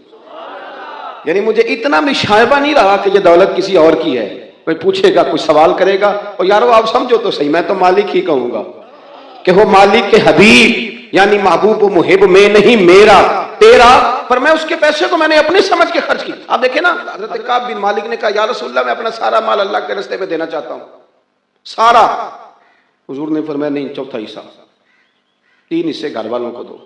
S1: یعنی مجھے اتنا بھی شائبہ نہیں رہا کہ یہ دولت کسی اور کی ہے. کوئی پوچھے گا، کوئی سوال کرے گا، اور یارو آپ سمجھو تو صحیح، میں تو مالک ہی کہوں گا کہ وہ مالک کے حبیب یعنی محبوب و محب میں نہیں میرا تیرا، پر میں اس کے پیسے کو میں نے اپنے سمجھ کے خرچ کی. آپ دیکھیں نا، حضرت کعب بن مالک نے کہا یا رسول اللہ میں اپنا سارا مال اللہ کے راستے میں دینا چاہتا ہوں، سارا. حضور نے فرمایا نہیں، چوتھا حصہ، 3 حصے گھر والوں کو دو.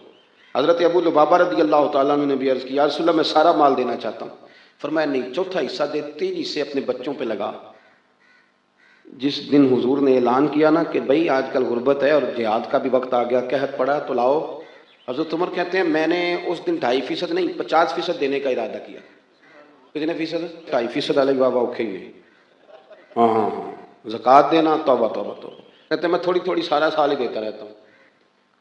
S1: حضرت ابو لبابہ رضی اللہ تعالیٰ عنہ نے بھی عرض کیا یا رسول اللہ میں سارا مال دینا چاہتا ہوں. فرمایا نہیں، چوتھا حصہ دے، 3 حصے اپنے بچوں پہ لگا. جس دن حضور نے اعلان کیا نا کہ بھئی آج کل غربت ہے اور جہاد کا بھی وقت آ گیا، قحط پڑا تو لاؤ، حضرت عمر کہتے ہیں میں نے اس دن 2.5% نہیں 50% دینے کا ارادہ کیا. کتنے فیصد؟ 2.5% علیہ بابا اوکھے ہی نہیں. ہاں زکوٰۃ دینا، توبہ توبہ توبہ. کہتے ہیں میں تھوڑی تھوڑی سارا سال ہی دیتا رہتا ہوں،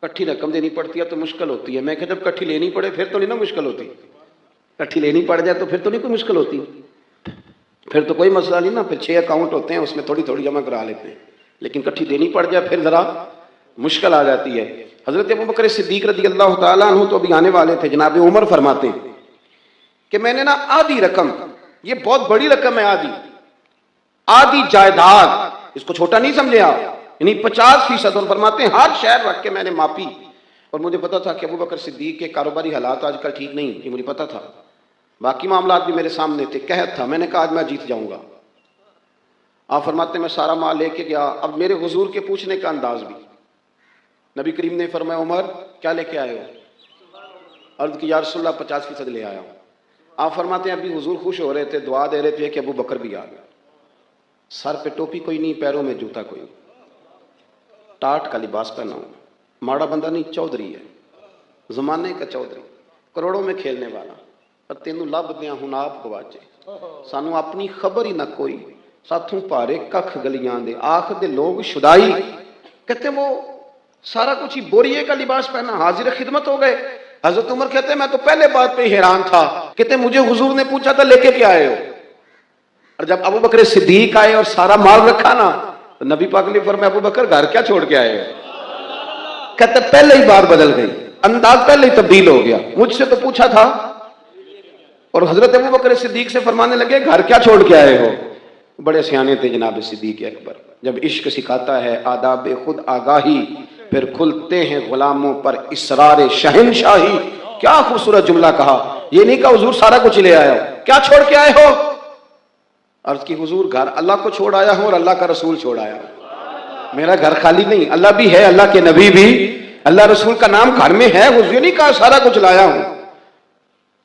S1: کٹھی رقم دینی پڑتی ہے تو مشکل ہوتی ہے. میں کہ جب کٹھی لینی پڑے پھر تو نہیں نا مشکل ہوتی، کٹھی لینی پڑ جائے تو پھر تو نہیں کوئی مشکل ہوتی، پھر تو کوئی مسئلہ نہیں نا. پھر 6 اکاؤنٹ ہوتے ہیں، اس میں تھوڑی تھوڑی جمع کرا لیتے ہیں، لیکن کٹھی دینی پڑ جائے پھر ذرا مشکل آ جاتی ہے. حضرت ابوبکر صدیق رضی اللہ تعالیٰ عنہ تو ابھی آنے والے تھے. جناب عمر فرماتے ہیں کہ میں نے نا آدھی رقم، یہ بہت بڑی رقم ہے، آدھی جائیداد، اس کو چھوٹا نہیں سمجھے آپ، یعنی 50%. اور فرماتے ہیں ہر شہر رکھ کے میں نے ماپی، اور مجھے پتا تھا کہ ابوبکر صدیق کے کاروباری حالات آج کل ٹھیک نہیں، یہ مجھے پتا تھا، باقی معاملات بھی میرے سامنے تھے، قحط تھا. میں نے کہا آج میں جیت جاؤں گا. آپ فرماتے ہیں میں سارا مال لے کے گیا. اب میرے حضور کے پوچھنے کا انداز بھی، نبی کریم نے فرمایا عمر کیا لے کے آئے ہو؟ عرض کی یا رسول اللہ 50% لے آیا ہوں. آپ فرماتے ہیں ابھی حضور خوش ہو رہے تھے، دعا دے رہے تھے کہ ابو بکر بھی آ گیا، سر پہ ٹوپی کوئی نہیں، پیروں میں جوتا کوئی نہیں، ٹاٹ کا لباس پہنا ہوں، ماڑا بندہ نہیں، چودھری ہے، زمانے کا چودھری، کروڑوں میں کھیلنے والا، پر تینوں لب دیاں ہن آپ گواچے، سانو اپنی خبر ہی نہ کوئی، ساتھوں پارے ککھ گلیاں دے، آخ دے لوگ شدائی، کہتے ہیں وہ سارا کچھ ہی بوریے کا لباس پہنا، حاضر خدمت ہو گئے۔ حضرت عمر کہتے ہیں میں تو پہلے بات پہ حیران تھا، کہتے ہیں مجھے حضور نے پوچھا تھا لے کے کیا آئے ہو، اور جب ابو بکر صدیق آئے اور سارا مال رکھا نا تو نبی پاک نے فرمایا ابو بکر گھر کیا چھوڑ کے آئے ہو؟ کہتے ہیں پہلے ہی بات بدل گئی، انداز پہلے ہی تبدیل ہو گیا، مجھ سے تو پوچھا تھا، اور حضرت ابو بکر صدیق سے فرمانے لگے گھر کیا چھوڑ کے آئے ہو؟ بڑے سیانے تھے جناب صدیق اکبر، جب عشق سکھاتا ہے آداب خود آگاہی، پھر کھلتے ہیں غلاموں پر اسرار شہنشاہی۔ کیا خوبصورت جملہ کہا، یہ نہیں کہا حضور سارا کچھ لے آیا ہو، کیا چھوڑ کے آئے ہو؟ عرض کی حضور گھر اللہ کو چھوڑ آیا ہوں اور اللہ کا رسول چھوڑ آیا ہوں، میرا گھر خالی نہیں، اللہ بھی ہے، اللہ کے نبی بھی، اللہ رسول کا نام گھر میں ہے، حضور یہ نہیں کہا سارا کچھ لایا ہوں۔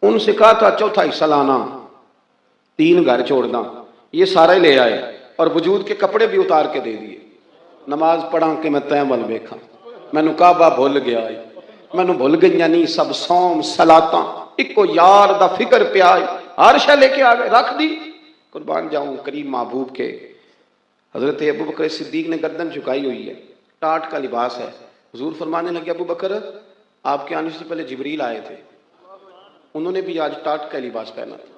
S1: ان سے کہا تھا چوتھا حصہ لانا، 3 گھر چھوڑنا، یہ سارا ہی لے آئے، اور وجود کے کپڑے بھی اتار کے دے دیے۔ نماز پڑھا کے میں تین ول ویکھاں، مینوں کعبہ بھول گیا ہے، مینوں بھول گئیاں نہیں سب صوم صلاتاں، اکو یار دا فکر پیا، ہر شے لے کے آ گئے، رکھ دی، قربان جاؤں کریم محبوب کے۔ حضرت ابو بکر صدیق نے گردن جھکائی ہوئی ہے، ٹاٹ کا لباس ہے، حضور فرمانے لگے ابو بکر آپ کے آنے سے پہلے جبریل آئے تھے، انہوں نے بھی آج ٹاٹ کا لباس پہنا تھا۔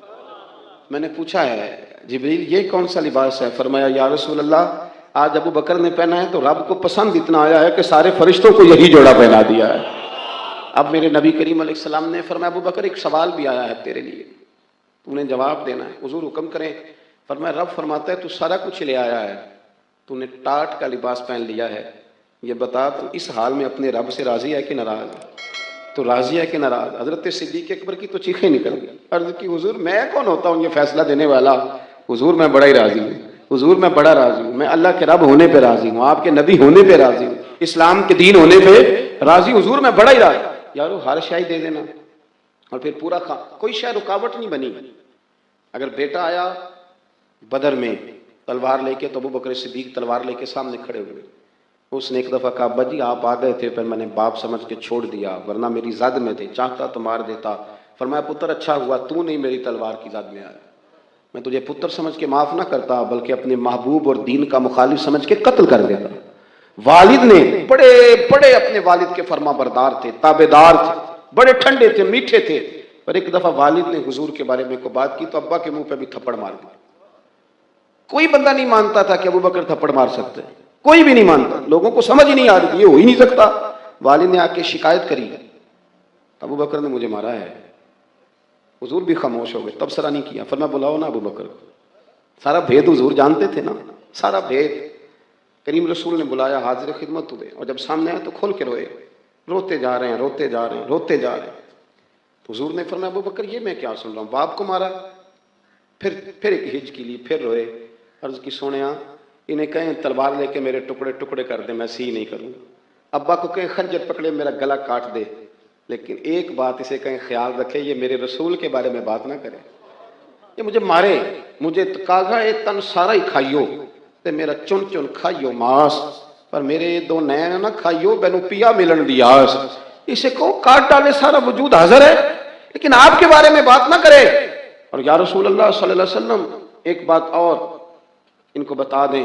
S1: میں نے پوچھا ہے جبریل یہ کون سا لباس ہے؟ فرمایا یا رسول اللہ آج ابو بکر نے پہنا ہے تو رب کو پسند اتنا آیا ہے کہ سارے فرشتوں کو یہی جوڑا پہنا دیا ہے۔ اب میرے نبی کریم علیہ السلام نے فرمایا ابو بکر ایک سوال بھی آیا ہے تیرے لیے، تو نے جواب دینا ہے۔ حضور حکم کریں، فرمایا رب فرماتا ہے تو سارا کچھ لے آیا ہے، تو نے ٹاٹ کا لباس پہن لیا ہے، یہ بتا تو اس حال میں اپنے رب سے راضی ہے کہ ناراض ہے؟ تو راضی ہے کہ ناراض؟ حضرت صدیق اکبر کی تو چیخیں نکل گئی، عرض کی حضور میں کون ہوتا ہوں یہ فیصلہ دینے والا؟ حضور میں بڑا ہی راضی ہوں، حضور میں بڑا راضی ہوں، میں اللہ کے رب ہونے پہ راضی ہوں، آپ کے نبی ہونے پہ راضی ہوں، اسلام کے دین ہونے پہ راضی، حضور میں بڑا ہی راضی۔ یارو ہر شے دے دینا اور پھر پورا کوئی شے رکاوٹ نہیں بنی۔ اگر بیٹا آیا بدر میں تلوار لے کے تو ابو بکر صدیق تلوار لے کے سامنے کھڑے ہوئے، اس نے ایک دفعہ کہا ابا جی آپ آ گئے تھے پھر میں نے باپ سمجھ کے چھوڑ دیا، ورنہ میری زد میں تھے، چاہتا تو مار دیتا۔ فرمایا پتر اچھا ہوا تو نہیں میری تلوار کی زد میں آیا، میں تجھے پتر سمجھ کے معاف نہ کرتا بلکہ اپنے محبوب اور دین کا مخالف سمجھ کے قتل کر دیتا۔ والد نے بڑے بڑے اپنے والد کے فرما بردار تھے، تابعدار تھے، بڑے ٹھنڈے تھے، میٹھے تھے، پر ایک دفعہ والد نے حضور کے بارے میں کو بات کی تو ابا کے منہ پہ بھی تھپڑ مار دیا۔ کوئی بندہ نہیں مانتا تھا کہ ابو بکر تھپڑ مار سکتے، کوئی بھی نہیں مانتا، لوگوں کو سمجھ ہی نہیں آ رہی، یہ ہو ہی نہیں سکتا۔ والد نے آ کے شکایت کری ابو بکر نے مجھے مارا ہے، حضور بھی خاموش ہو گئے، تبصرہ نہیں کیا۔ فرمایا بلاؤ نا ابو بکر، سارا بھید حضور جانتے تھے نا، سارا بھید۔ کریم رسول نے بلایا، حاضر خدمت ہوئے، اور جب سامنے آئے تو کھول کے روئے، روتے جا رہے ہیں روتے جا رہے ہیں روتے جا رہے ہیں۔ تو حضور نے فرمایا ابو بکر یہ میں کیا سن رہا ہوں، باپ کو مارا؟ پھر ایک ہچ کی لی، پھر روئے۔ عرض کی سونیا انہیں کہیں تلوار لے کے میرے ٹکڑے ٹکڑے کر دے، میں سی نہیں کروں، ابا کو کہیں خنجر پکڑے میرا گلا کاٹ دے، لیکن ایک بات اسے کہیں خیال رکھے یہ میرے رسول کے بارے میں بات نہ کرے، یہ مجھے مارے، مجھے کاغا اے تن سارا ہی کھائیو تے میرا چن چن کھائیو ماس، پر میرے دو نین نہ کھائیو بینو پیا ملن دیاس، اسے کو کاٹ ڈالے سارا وجود حاضر ہے لیکن آپ کے بارے میں بات نہ کرے۔ اور یا رسول اللہ صلی اللہ علیہ وسلم ایک بات اور ان کو بتا دیں،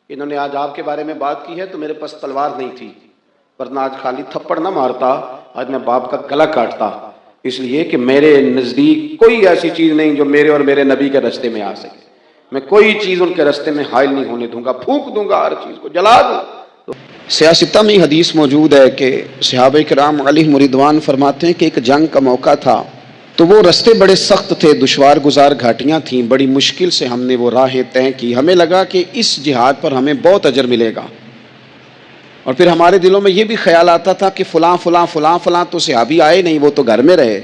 S1: انہوں نے آج آپ کے بارے میں بات کی ہے تو میرے پاس تلوار نہیں تھی، ورنہ آج خالی تھپڑ نہ مارتا، آج میں باپ کا گلا کاٹتا، اس لیے کہ میرے نزدیک کوئی ایسی چیز نہیں جو میرے اور میرے نبی کے راستے میں آ سکے، میں کوئی چیز ان کے راستے میں حائل نہیں ہونے دوں گا، پھونک دوں گا، ہر چیز کو جلا دوں۔ سیاستہ میں حدیث موجود ہے کہ صحابہ کرام علیہ رضوان فرماتے ہیں کہ ایک جنگ کا موقع تھا تو وہ رستے بڑے سخت تھے، دشوار گزار گھاٹیاں تھیں، بڑی مشکل سے ہم نے وہ راہیں طے کی، ہمیں لگا کہ اس جہاد پر ہمیں بہت اجر ملے گا، اور پھر ہمارے دلوں میں یہ بھی خیال آتا تھا کہ فلاں فلاں فلاں فلاں تو صحابی آئے نہیں، وہ تو گھر میں رہے۔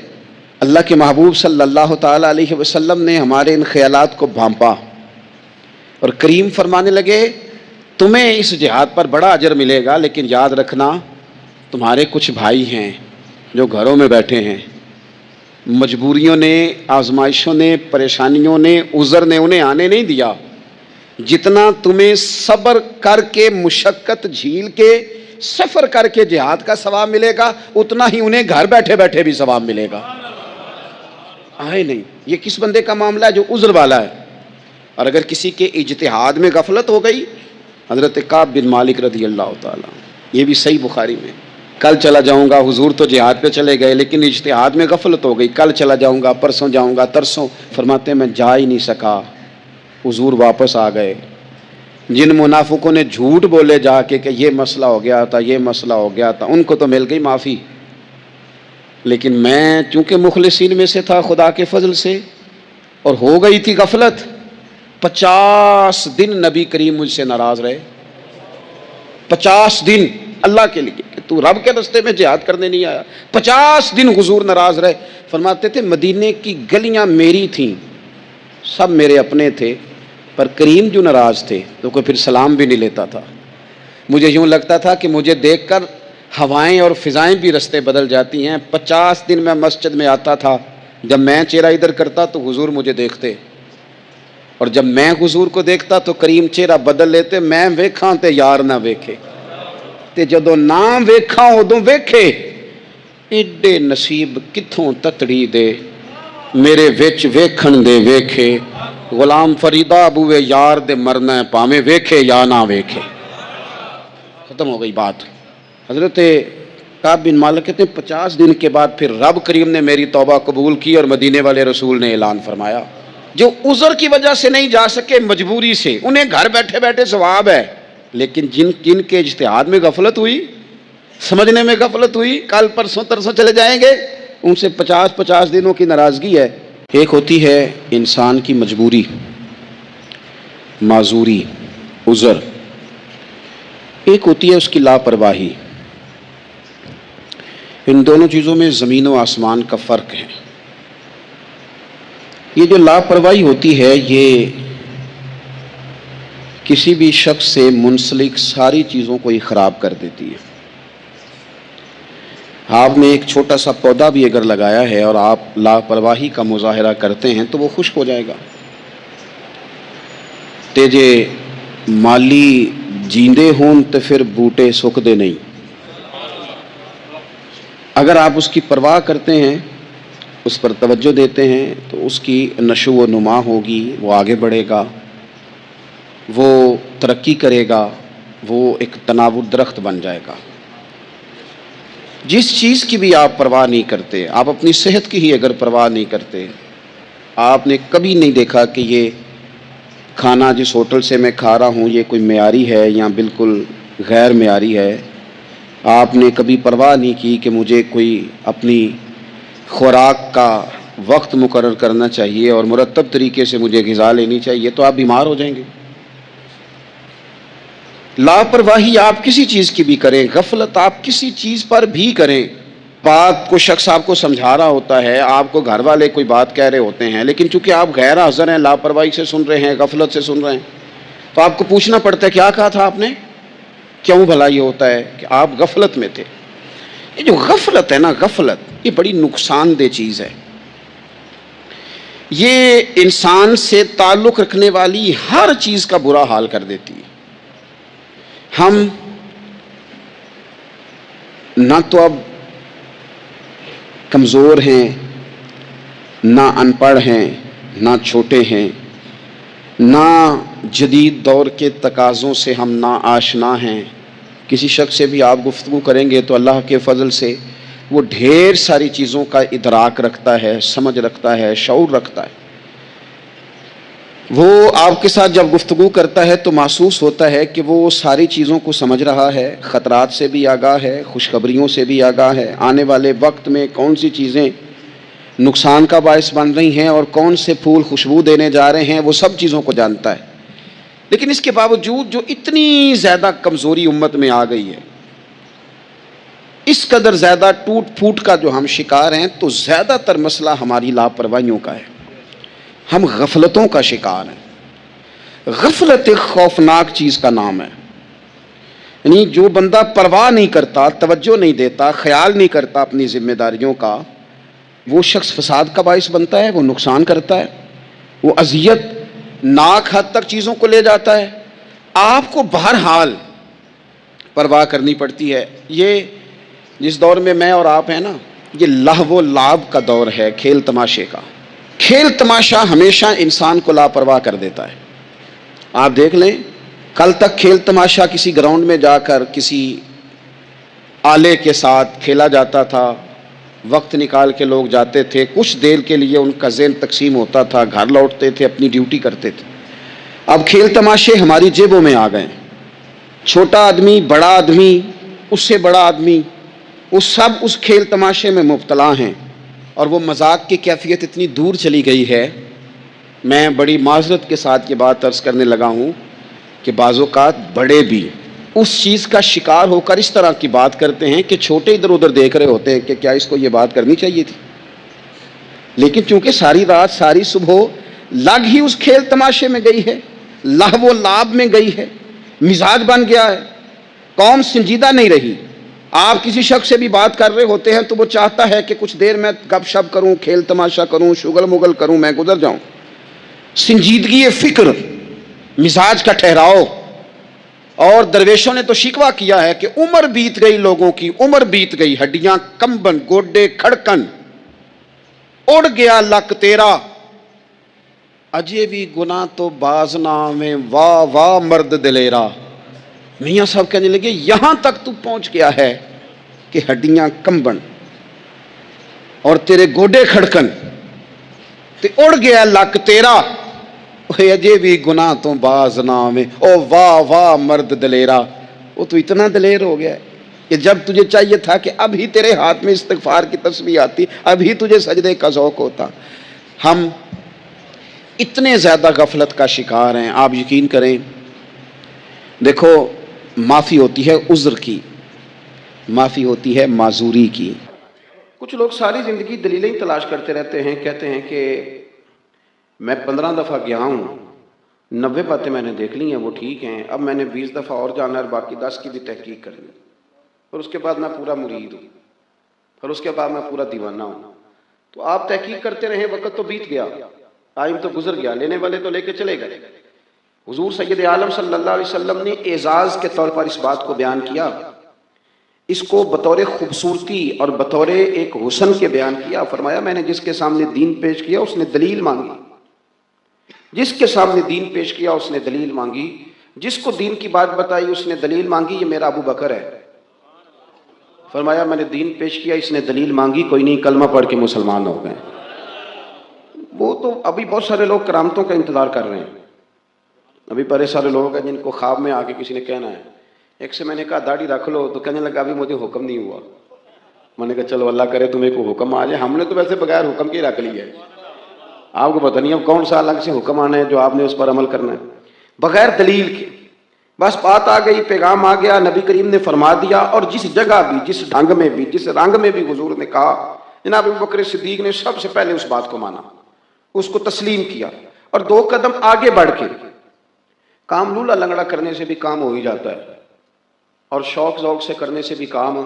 S1: اللہ کے محبوب صلی اللہ تعالیٰ علیہ وسلم نے ہمارے ان خیالات کو بھانپا اور کریم فرمانے لگے تمہیں اس جہاد پر بڑا اجر ملے گا، لیکن یاد رکھنا تمہارے کچھ بھائی ہیں جو گھروں میں بیٹھے ہیں، مجبوریوں نے، آزمائشوں نے، پریشانیوں نے، عذر نے انہیں آنے نہیں دیا۔ جتنا تمہیں صبر کر کے، مشقت جھیل کے، سفر کر کے جہاد کا ثواب ملے گا، اتنا ہی انہیں گھر بیٹھے بیٹھے بھی ثواب ملے گا۔ آئے نہیں، یہ کس بندے کا معاملہ ہے؟ جو عذر والا ہے۔ اور اگر کسی کے اجتہاد میں غفلت ہو گئی، حضرت کعب بن مالک رضی اللہ تعالیٰ، یہ بھی صحیح بخاری میں، کل چلا جاؤں گا، حضور تو جہاد پہ چلے گئے لیکن اجتہاد میں غفلت ہو گئی، کل چلا جاؤں گا، پرسوں جاؤں گا، ترسوں، فرماتے ہیں میں جا ہی نہیں سکا، حضور واپس آ گئے۔ جن منافقوں نے جھوٹ بولے جا کے کہ یہ مسئلہ ہو گیا تھا، یہ مسئلہ ہو گیا تھا، ان کو تو مل گئی معافی، لیکن میں چونکہ مخلصین میں سے تھا خدا کے فضل سے، اور ہو گئی تھی غفلت، 50 دن نبی کریم مجھ سے ناراض رہے۔ 50 دن اللہ کے لیے کہ تو رب کے راستے میں جہاد کرنے نہیں آیا، 50 دن حضور ناراض رہے۔ فرماتے تھے مدینے کی گلیاں میری تھیں، سب میرے اپنے تھے، پر کریم جو ناراض تھے تو کوئی پھر سلام بھی نہیں لیتا تھا۔ مجھے یوں لگتا تھا کہ مجھے دیکھ کر ہوائیں اور فضائیں بھی رستے بدل جاتی ہیں۔ 50 دن میں مسجد میں آتا تھا، جب میں چہرہ ادھر کرتا تو حضور مجھے دیکھتے، اور جب میں حضور کو دیکھتا تو کریم چہرہ بدل لیتے، میں ویکھاں تے یار نہ ویکھے، تے جدوں نہ ویکھاں ادوں ویکھے، ایڈے نصیب کتھوں تتڑی دے میرے وچ ویکھن دے ویکھے، غلام فریدہ بوئے یار دے مرنا ہے پاویں ویکھے یا نہ ویکھے۔ ختم ہو گئی بات۔ حضرت کعب بن مالک کہتے ہیں 50 دن کے بعد پھر رب کریم نے میری توبہ قبول کی، اور مدینے والے رسول نے اعلان فرمایا جو عذر کی وجہ سے نہیں جا سکے، مجبوری سے، انہیں گھر بیٹھے بیٹھے ثواب ہے، لیکن جن کے اجتہاد میں غفلت ہوئی، سمجھنے میں غفلت ہوئی، کل پرسوں ترسوں چلے جائیں گے، ان سے 50 دنوں کی ناراضگی ہے۔ ایک ہوتی ہے انسان کی مجبوری، معذوری، عذر، ایک ہوتی ہے اس کی لاپرواہی۔ ان دونوں چیزوں میں زمین و آسمان کا فرق ہے۔ یہ جو لاپرواہی ہوتی ہے یہ کسی بھی شخص سے منسلک ساری چیزوں کو ہی خراب کر دیتی ہے۔ آپ نے ایک چھوٹا سا پودا بھی اگر لگایا ہے اور آپ لاپرواہی کا مظاہرہ کرتے ہیں تو وہ خشک ہو جائے گا۔ تے جے مالی جیندے ہون تو پھر بوٹے سکدے نہیں۔ اگر آپ اس کی پرواہ کرتے ہیں، اس پر توجہ دیتے ہیں، تو اس کی نشو و نما ہوگی، وہ آگے بڑھے گا، وہ ترقی کرے گا، وہ ایک تناور درخت بن جائے گا۔ جس چیز کی بھی آپ پرواہ نہیں کرتے، آپ اپنی صحت کی ہی اگر پرواہ نہیں کرتے، آپ نے کبھی نہیں دیکھا کہ یہ کھانا جس ہوٹل سے میں کھا رہا ہوں یہ کوئی معیاری ہے یا بالکل غیر معیاری ہے، آپ نے کبھی پرواہ نہیں کی کہ مجھے کوئی اپنی خوراک کا وقت مقرر کرنا چاہیے اور مرتب طریقے سے مجھے غذا لینی چاہیے، تو آپ بیمار ہو جائیں گے۔ لاپرواہی آپ کسی چیز کی بھی کریں، غفلت آپ کسی چیز پر بھی کریں، بات کو شخص آپ کو سمجھا رہا ہوتا ہے، آپ کو گھر والے کوئی بات کہہ رہے ہوتے ہیں، لیکن چونکہ آپ غیر حاضر ہیں، لاپرواہی سے سن رہے ہیں، غفلت سے سن رہے ہیں، تو آپ کو پوچھنا پڑتا ہے کیا کہا تھا آپ نے؟ کیوں بھلا یہ ہوتا ہے کہ آپ غفلت میں تھے؟ یہ جو غفلت ہے نا، غفلت یہ بڑی نقصان دہ چیز ہے۔ یہ انسان سے تعلق رکھنے والی ہر چیز کا برا حال کر دیتی ہے۔ ہم نہ تو اب کمزور ہیں، نہ ان پڑھ ہیں، نہ چھوٹے ہیں، نہ جدید دور کے تقاضوں سے ہم نا آشنا ہیں۔ کسی شخص سے بھی آپ گفتگو کریں گے تو اللہ کے فضل سے وہ ڈھیر ساری چیزوں کا ادراک رکھتا ہے، سمجھ رکھتا ہے، شعور رکھتا ہے۔ وہ آپ کے ساتھ جب گفتگو کرتا ہے تو محسوس ہوتا ہے کہ وہ ساری چیزوں کو سمجھ رہا ہے، خطرات سے بھی آگاہ ہے، خوشخبریوں سے بھی آگاہ ہے، آنے والے وقت میں کون سی چیزیں نقصان کا باعث بن رہی ہیں اور کون سے پھول خوشبو دینے جا رہے ہیں، وہ سب چیزوں کو جانتا ہے۔ لیکن اس کے باوجود جو اتنی زیادہ کمزوری امت میں آ گئی ہے، اس قدر زیادہ ٹوٹ پھوٹ کا جو ہم شکار ہیں، تو زیادہ تر مسئلہ ہماری لاپرواہیوں کا ہے، ہم غفلتوں کا شکار ہیں۔ غفلت ایک خوفناک چیز کا نام ہے، یعنی جو بندہ پرواہ نہیں کرتا، توجہ نہیں دیتا، خیال نہیں کرتا اپنی ذمہ داریوں کا، وہ شخص فساد کا باعث بنتا ہے، وہ نقصان کرتا ہے، وہ اذیت ناک حد تک چیزوں کو لے جاتا ہے۔ آپ کو بہرحال پرواہ کرنی پڑتی ہے۔ یہ جس دور میں میں اور آپ ہیں نا، یہ لہو و لعب کا دور ہے، کھیل تماشے کا۔ کھیل تماشا ہمیشہ انسان کو لاپرواہ کر دیتا ہے۔ آپ دیکھ لیں، کل تک کھیل تماشا کسی گراؤنڈ میں جا کر کسی آلے کے ساتھ کھیلا جاتا تھا، وقت نکال کے لوگ جاتے تھے، کچھ دیر کے لیے ان کا ذہن تقسیم ہوتا تھا، گھر لوٹتے تھے، اپنی ڈیوٹی کرتے تھے۔ اب کھیل تماشے ہماری جیبوں میں آ گئے۔ چھوٹا آدمی، بڑا آدمی، اس سے بڑا آدمی، وہ سب اس کھیل تماشے میں مبتلا ہیں، اور وہ مذاق کی کیفیت اتنی دور چلی گئی ہے۔ میں بڑی معذرت کے ساتھ یہ بات عرض کرنے لگا ہوں کہ بعض اوقات بڑے بھی اس چیز کا شکار ہو کر اس طرح کی بات کرتے ہیں کہ چھوٹے ادھر ادھر دیکھ رہے ہوتے ہیں کہ کیا اس کو یہ بات کرنی چاہیے تھی، لیکن چونکہ ساری رات ساری صبح لگ ہی اس کھیل تماشے میں گئی ہے، لہو و لعب میں گئی ہے، مزاج بن گیا ہے، قوم سنجیدہ نہیں رہی۔ آپ کسی شخص سے بھی بات کر رہے ہوتے ہیں تو وہ چاہتا ہے کہ کچھ دیر میں گپ شپ کروں، کھیل تماشا کروں، شغل مغل کروں، میں گزر جاؤں۔ سنجیدگی فکر، مزاج کا ٹھہراؤ۔ اور درویشوں نے تو شکوہ کیا ہے کہ عمر بیت گئی، لوگوں کی عمر بیت گئی، ہڈیاں کمبن، گوڈے کھڑکن، اڑ گیا لک تیرا، اجے بھی گناہ تو باز نہ میں، واہ واہ مرد دلیرا۔ میاں صاحب کہنے لگے یہاں تک تو پہنچ گیا ہے کہ ہڈیاں کمبن اور تیرے گوڈے کھڑکن تے اڑ گیا لک تیرا، اجے بھی گناہ تو باز نہ میں، او واہ واہ مرد دلیرا۔ وہ تو اتنا دلیر ہو گیا ہے کہ جب تجھے چاہیے تھا کہ اب ہی تیرے ہاتھ میں استغفار کی تسبیح آتی، اب ہی تجھے سجدے کا ذوق ہوتا۔ ہم اتنے زیادہ غفلت کا شکار ہیں، آپ یقین کریں۔ دیکھو، معافی ہوتی ہے عذر کی، معافی ہوتی ہے معذوری کی۔ کچھ لوگ ساری زندگی دلیلیں ہی تلاش کرتے رہتے ہیں، کہتے ہیں کہ میں 15 دفعہ گیا ہوں، 90 باتیں میں نے دیکھ لی ہیں، وہ ٹھیک ہیں، اب میں نے 20 دفعہ اور جانا ہے اور باقی 10 کی بھی تحقیق کرنی، اور اس کے بعد میں پورا مرید ہوں، اور اس کے بعد میں پورا دیوانہ ہوں۔ تو آپ تحقیق کرتے رہیں، وقت تو بیت گیا، ٹائم تو گزر گیا، لینے والے تو لے کے چلے گئے۔ حضور سید عالم صلی اللہ علیہ وسلم نے اعزاز کے طور پر اس بات کو بیان کیا، اس کو بطور خوبصورتی اور بطور ایک حسن کے بیان کیا۔ فرمایا میں نے جس کے سامنے دین پیش کیا اس نے دلیل مانگی، جس کے سامنے دین پیش کیا اس نے دلیل مانگی، جس کو دین کی بات بتائی اس نے دلیل مانگی، یہ میرا ابو بکر ہے۔ فرمایا میں نے دین پیش کیا، اس نے دلیل مانگی، کوئی نہیں کلمہ پڑھ کے مسلمان ہو گئے۔ وہ تو ابھی بہت سارے لوگ کرامتوں کا انتظار کر رہے ہیں، ابھی بڑے سارے لوگ ہیں جن کو خواب میں آ کے کسی نے کہنا ہے۔ ایک سے میں نے کہا داڑھی رکھ لو، تو کہنے لگا ابھی مجھے حکم نہیں ہوا۔ میں نے کہا چلو اللہ کرے تمہیں کو حکم آ جائے، ہم نے تو ویسے بغیر حکم کے رکھ لی ہے، آپ کو پتہ نہیں اب کون سا الگ سے حکم آنا ہے جو آپ نے اس پر عمل کرنا ہے، بغیر دلیل کے۔ بس بات آ گئی، پیغام آ گیا، نبی کریم نے فرما دیا، اور جس جگہ بھی، جس ڈھنگ میں بھی، جس رنگ میں بھی حضور نے کہا، جناب ابوبکر صدیق نے سب سے پہلے اس بات کو مانا، اس کو تسلیم کیا، اور 2 قدم آگے بڑھ کے کام لولا لنگڑا کرنے سے بھی کام ہو ہی جاتا ہے، اور شوق ذوق سے کرنے سے بھی کام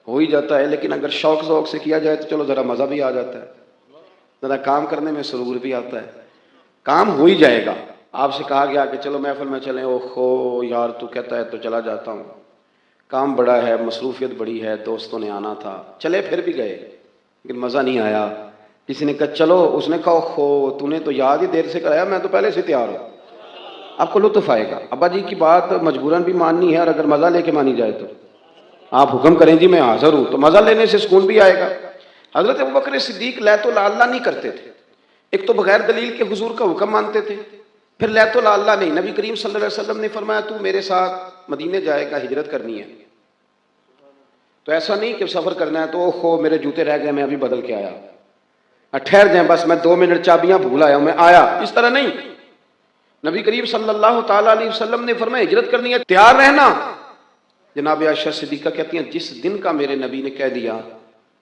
S1: ہو ہی جاتا ہے، لیکن اگر شوق ذوق سے کیا جائے تو چلو ذرا مزہ بھی آ جاتا ہے، ذرا کام کرنے میں سرور بھی آتا ہے، کام ہو ہی جائے گا۔ آپ سے کہا گیا کہ چلو محفل میں چلیں، او خو یار تو کہتا ہے تو چلا جاتا ہوں، کام بڑا ہے، مصروفیت بڑی ہے، دوستوں نے آنا تھا، چلے پھر بھی گئے لیکن مزہ نہیں آیا۔ کسی نے کہا چلو، اس نے کہا خو تو نے تو یاد ہی دیر سے کرایا، میں تو پہلے سے تیار ہوں۔ آپ کو لطف آئے گا، ابا جی کی بات مجبوراً بھی ماننی ہے، اور اگر مزہ لے کے مانی جائے تو آپ حکم کریں جی میں حاضر ہوں، تو مزہ لینے سے سکون بھی آئے گا۔ حضرت ابوبکر صدیق لیت اللہ نہیں کرتے تھے، ایک تو بغیر دلیل کے حضور کا حکم مانتے تھے، پھر لیت اللہ نہیں۔ نبی کریم صلی اللہ علیہ وسلم نے فرمایا تو میرے ساتھ مدینے جائے گا، ہجرت کرنی ہے، تو ایسا نہیں کہ سفر کرنا ہے تو خو میرے جوتے رہ گئے میں ابھی بدل کے آیا، ٹھہر جائیں بس میں 2 منٹ چابیاں بھول آیا ہوں میں آیا، اس طرح نہیں۔ نبی کریم صلی اللہ تعالیٰ علیہ وسلم نے فرمایا ہجرت کرنی ہے، تیار رہنا۔ جناب عائشہ صدیقہ کہتی ہیں جس دن کا میرے نبی نے کہہ دیا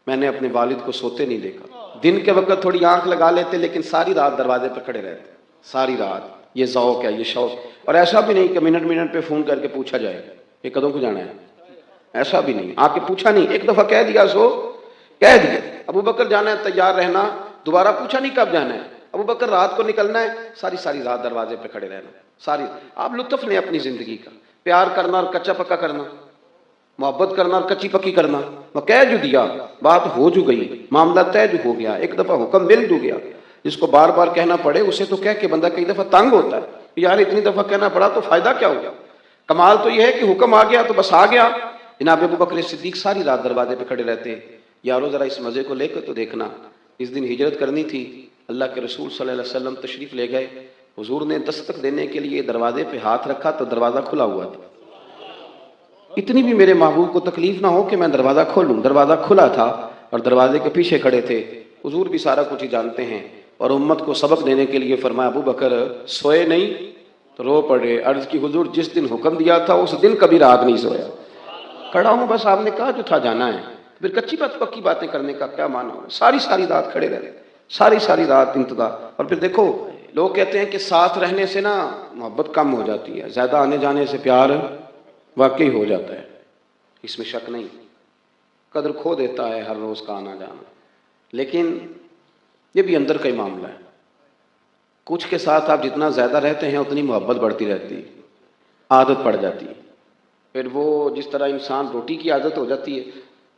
S1: میں نے اپنے والد کو سوتے نہیں دیکھا۔ دن کے وقت تھوڑی آنکھ لگا لیتے لیکن ساری رات دروازے پہ کھڑے رہتے، ساری رات۔ یہ ذوق ہے، یہ شوق، اور ایسا بھی نہیں کہ منٹ منٹ پہ فون کر کے پوچھا جائے یہ کدوں کو جانا ہے، ایسا بھی نہیں، آ کے پوچھا نہیں، ایک دفعہ کہہ دیا سو کہہ دیا ابو بکر جانا ہے تیار رہنا، دوبارہ پوچھا نہیں کب جانا ہے، ابو بکر رات کو نکلنا ہے، ساری رات دروازے پہ کھڑے رہنا ساری۔ آپ لطف لیں اپنی زندگی کا، پیار کرنا اور کچا پکا کرنا، محبت کرنا اور کچی پکی کرنا، وہ کہہ جو دیا، بات ہو جو گئی، معاملہ طے جو ہو گیا، ایک دفعہ حکم مل جو گیا۔ جس کو بار بار کہنا پڑے اسے تو کہہ کے بندہ کئی دفعہ تنگ ہوتا ہے، یار اتنی دفعہ کہنا پڑا تو فائدہ کیا ہوا؟ کمال تو یہ ہے کہ حکم آ گیا تو بس آ گیا۔ جناب ابو بکر صدیق ساری رات دروازے پہ کھڑے رہتے، یارو ذرا اس مزے کو لے کے تو دیکھنا، اس دن ہجرت کرنی تھی، اللہ کے رسول صلی اللہ علیہ وسلم تشریف لے گئے، حضور نے دستک دینے کے لیے دروازے پہ ہاتھ رکھا تو دروازہ کھلا ہوا تھا۔ اتنی بھی میرے محبوب کو تکلیف نہ ہو کہ میں دروازہ کھولوں، دروازہ کھلا تھا اور دروازے کے پیچھے کھڑے تھے۔ حضور بھی سارا کچھ ہی جانتے ہیں اور امت کو سبق دینے کے لیے فرمایا ابو بکر سوئے نہیں تو رو پڑے۔ عرض کی حضور جس دن حکم دیا تھا اس دن کبھی رات نہیں سویا، کھڑا ہوں بس آپ نے کہا جو تھا جانا ہے، پھر کچی بات پکی باتیں کرنے کا کیا معنی ہو؟ ساری رات کھڑے رہے، ساری رات انتظار۔ اور پھر دیکھو لوگ کہتے ہیں کہ ساتھ رہنے سے نا محبت کم ہو جاتی ہے، زیادہ آنے جانے سے پیار واقعی ہو جاتا ہے، اس میں شک نہیں، قدر کھو دیتا ہے ہر روز کا آنا جانا۔ لیکن یہ بھی اندر کا ہی معاملہ ہے، کچھ کے ساتھ آپ جتنا زیادہ رہتے ہیں اتنی محبت بڑھتی رہتی ہے، عادت پڑ جاتی ہے۔ پھر وہ جس طرح انسان روٹی کی عادت ہو جاتی ہے،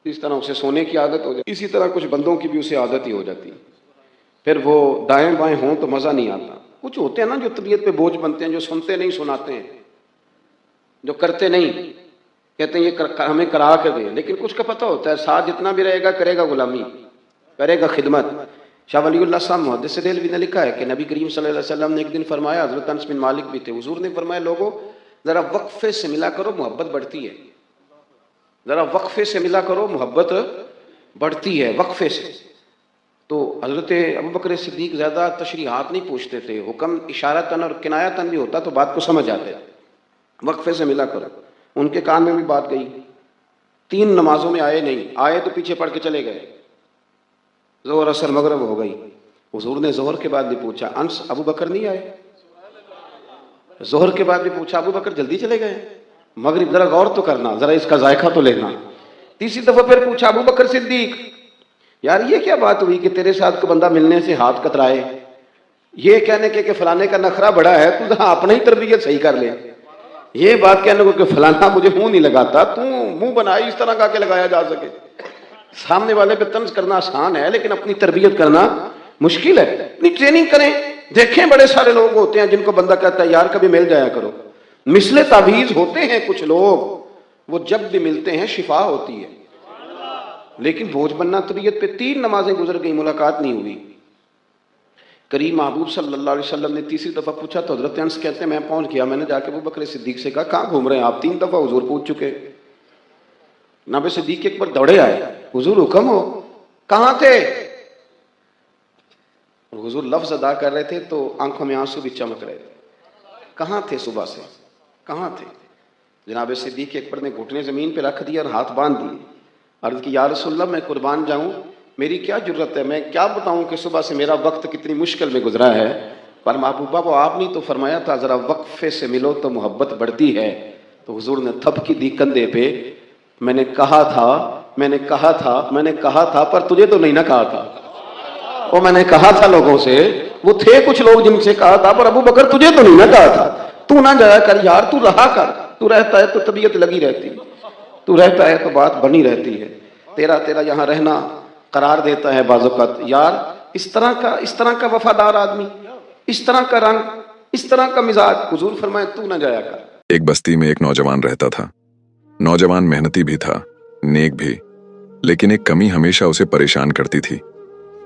S1: اس طرح اسے سونے کی عادت ہو جاتی ہے، اسی طرح کچھ بندوں کی بھی اسے عادت ہی ہو جاتی ہے۔ پھر وہ دائیں بائیں ہوں تو مزہ نہیں آتا۔ کچھ ہوتے ہیں نا جو طبیعت پہ بوجھ بنتے ہیں، جو سنتے نہیں سناتے ہیں، جو کرتے نہیں، کہتے ہیں یہ ہمیں کرا کے دیں، لیکن کچھ کا پتہ ہوتا ہے ساتھ جتنا بھی رہے گا کرے گا غلامی، کرے گا خدمت۔ شاہ ولی اللہ صاحب محدث دہلوی نے لکھا ہے کہ نبی کریم صلی اللہ علیہ وسلم نے ایک دن فرمایا، حضرت انس بن مالک بھی تھے، حضور نے فرمایا لوگوں ذرا وقفے سے ملا کرو محبت بڑھتی ہے، ذرا وقفے سے ملا کرو محبت بڑھتی ہے، وقفے سے۔ تو حضرت ابو بکر صدیق زیادہ تشریحات نہیں پوچھتے تھے، حکم اشارتاً اور کنایتاً بھی ہوتا تو بات کو سمجھ آتے، وقفے سے ملا کرو۔ ان کے کان میں بھی بات گئی، 3 نمازوں میں آئے نہیں، آئے تو پیچھے پڑھ کے چلے گئے، ظہر اثر مغرب ہو گئی۔ حضور نے ظہر کے بعد بھی پوچھا، انس ابو بکر نہیں آئے؟ ظہر کے بعد بھی پوچھا، ابو بکر جلدی چلے گئے؟ مغرب ذرا غور تو کرنا، ذرا اس کا ذائقہ تو لینا۔ تیسری دفعہ پھر پوچھا، ابو بکر صدیق یار یہ کیا بات ہوئی کہ تیرے ساتھ کوئی بندہ ملنے سے ہاتھ کترائے، یہ کہنے کے کہ فلانے کا نخرہ بڑا ہے، تو ذرا اپنا ہی تربیت صحیح کر لے، یہ بات کہنے کو کہ فلانا مجھے منہ نہیں لگاتا، تو منہ بنائی اس طرح کا کہ لگایا جا سکے۔ سامنے والے پہ طنز کرنا آسان ہے لیکن اپنی تربیت کرنا مشکل ہے۔ اپنی ٹریننگ کریں، دیکھیں بڑے سارے لوگ ہوتے ہیں جن کو بندہ کہتا ہے یار کبھی مل جایا کرو، مثل تعویذ ہوتے ہیں کچھ لوگ، وہ جب بھی ملتے ہیں شفا ہوتی ہے، لیکن بوجھ بننا طبیعت پہ۔ 3 نمازیں گزر گئی، ملاقات نہیں ہوئی۔ کریم محبوب صلی اللہ علیہ وسلم نے تیسری دفعہ پوچھا تو حضرت انس کہتے ہیں میں پہنچ گیا، میں نے جا کے ابو بکر صدیق سے کہا کہاں گھوم رہے ہیں آپ، 3 دفعہ حضور پوچھ چکے۔ جناب صدیق ایک بار دوڑے آئے، حضور حکم ہو، کہاں تھے؟ حضور لفظ ادا کر رہے تھے تو آنکھوں میں آنسو بھی چمک رہے تھے، کہاں تھے صبح سے، کہاں تھے؟ جناب صدیق اکبر نے گھٹنے زمین پہ رکھ دیا اور ہاتھ باندھ دیے، عرض کی یا رسول اللہ میں قربان جاؤں، میری کیا جرت ہے، میں کیا بتاؤں کہ صبح سے میرا وقت کتنی مشکل میں گزرا ہے۔ پر محبوبہ وہ آپ نے تو فرمایا تھا ذرا وقفے سے ملو تو محبت بڑھتی ہے، تو حضور نے تھپکی دی کندھے پہ، میں نے کہا تھا پر تجھے تو نہیں نہ کہا تھا، وہ میں نے کہا تھا لوگوں سے، وہ تھے کچھ لوگ جن سے کہا تھا، پر ابو بکر تجھے تو نہیں نہ کہا تھا، تو نہ جایا کر یار، تو رہا کر، تو رہتا ہے تو طبیعت لگی رہتی، تو رہتا ہے تو بات بنی رہتی ہے، تیرا یہاں رہنا قرار دیتا ہے بعض اوقات۔ یار اس طرح کا وفادار آدمی، اس طرح کا رنگ، اس طرح کا مزاج، حضور فرمائے تو نہ جایا کر۔
S2: ایک بستی میں ایک نوجوان رہتا تھا، نوجوان محنتی بھی تھا، نیک بھی، لیکن ایک کمی ہمیشہ اسے پریشان کرتی تھی،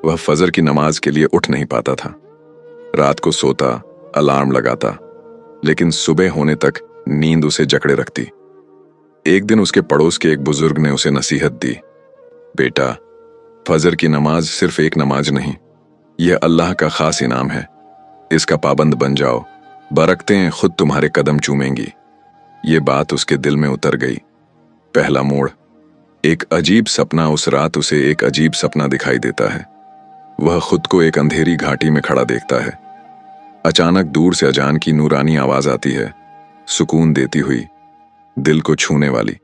S2: وہ فجر کی نماز کے لیے اٹھ نہیں پاتا تھا، رات کو سوتا، الارم لگاتا، لیکن صبح ہونے تک نیند اسے جکڑے رکھتی۔ ایک دن اس کے پڑوس کے ایک بزرگ نے اسے نصیحت دی، بیٹا فجر کی نماز صرف ایک نماز نہیں، یہ اللہ کا خاص انعام ہے، اس کا پابند بن جاؤ، برکتیں خود تمہارے قدم چومیں گی۔ یہ بات اس کے دل میں اتر گئی۔ پہلا موڑ، ایک عجیب سپنا۔ اس رات اسے ایک عجیب سپنا دکھائی دیتا ہے، وہ خود کو ایک اندھیری گھاٹی میں کھڑا دیکھتا ہے، اچانک دور سے اذان کی نورانی آواز آتی ہے، سکون دیتی ہوئی، دل کو چھونے والی۔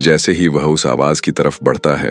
S2: جیسے ہی وہ اس آواز کی طرف بڑھتا ہے،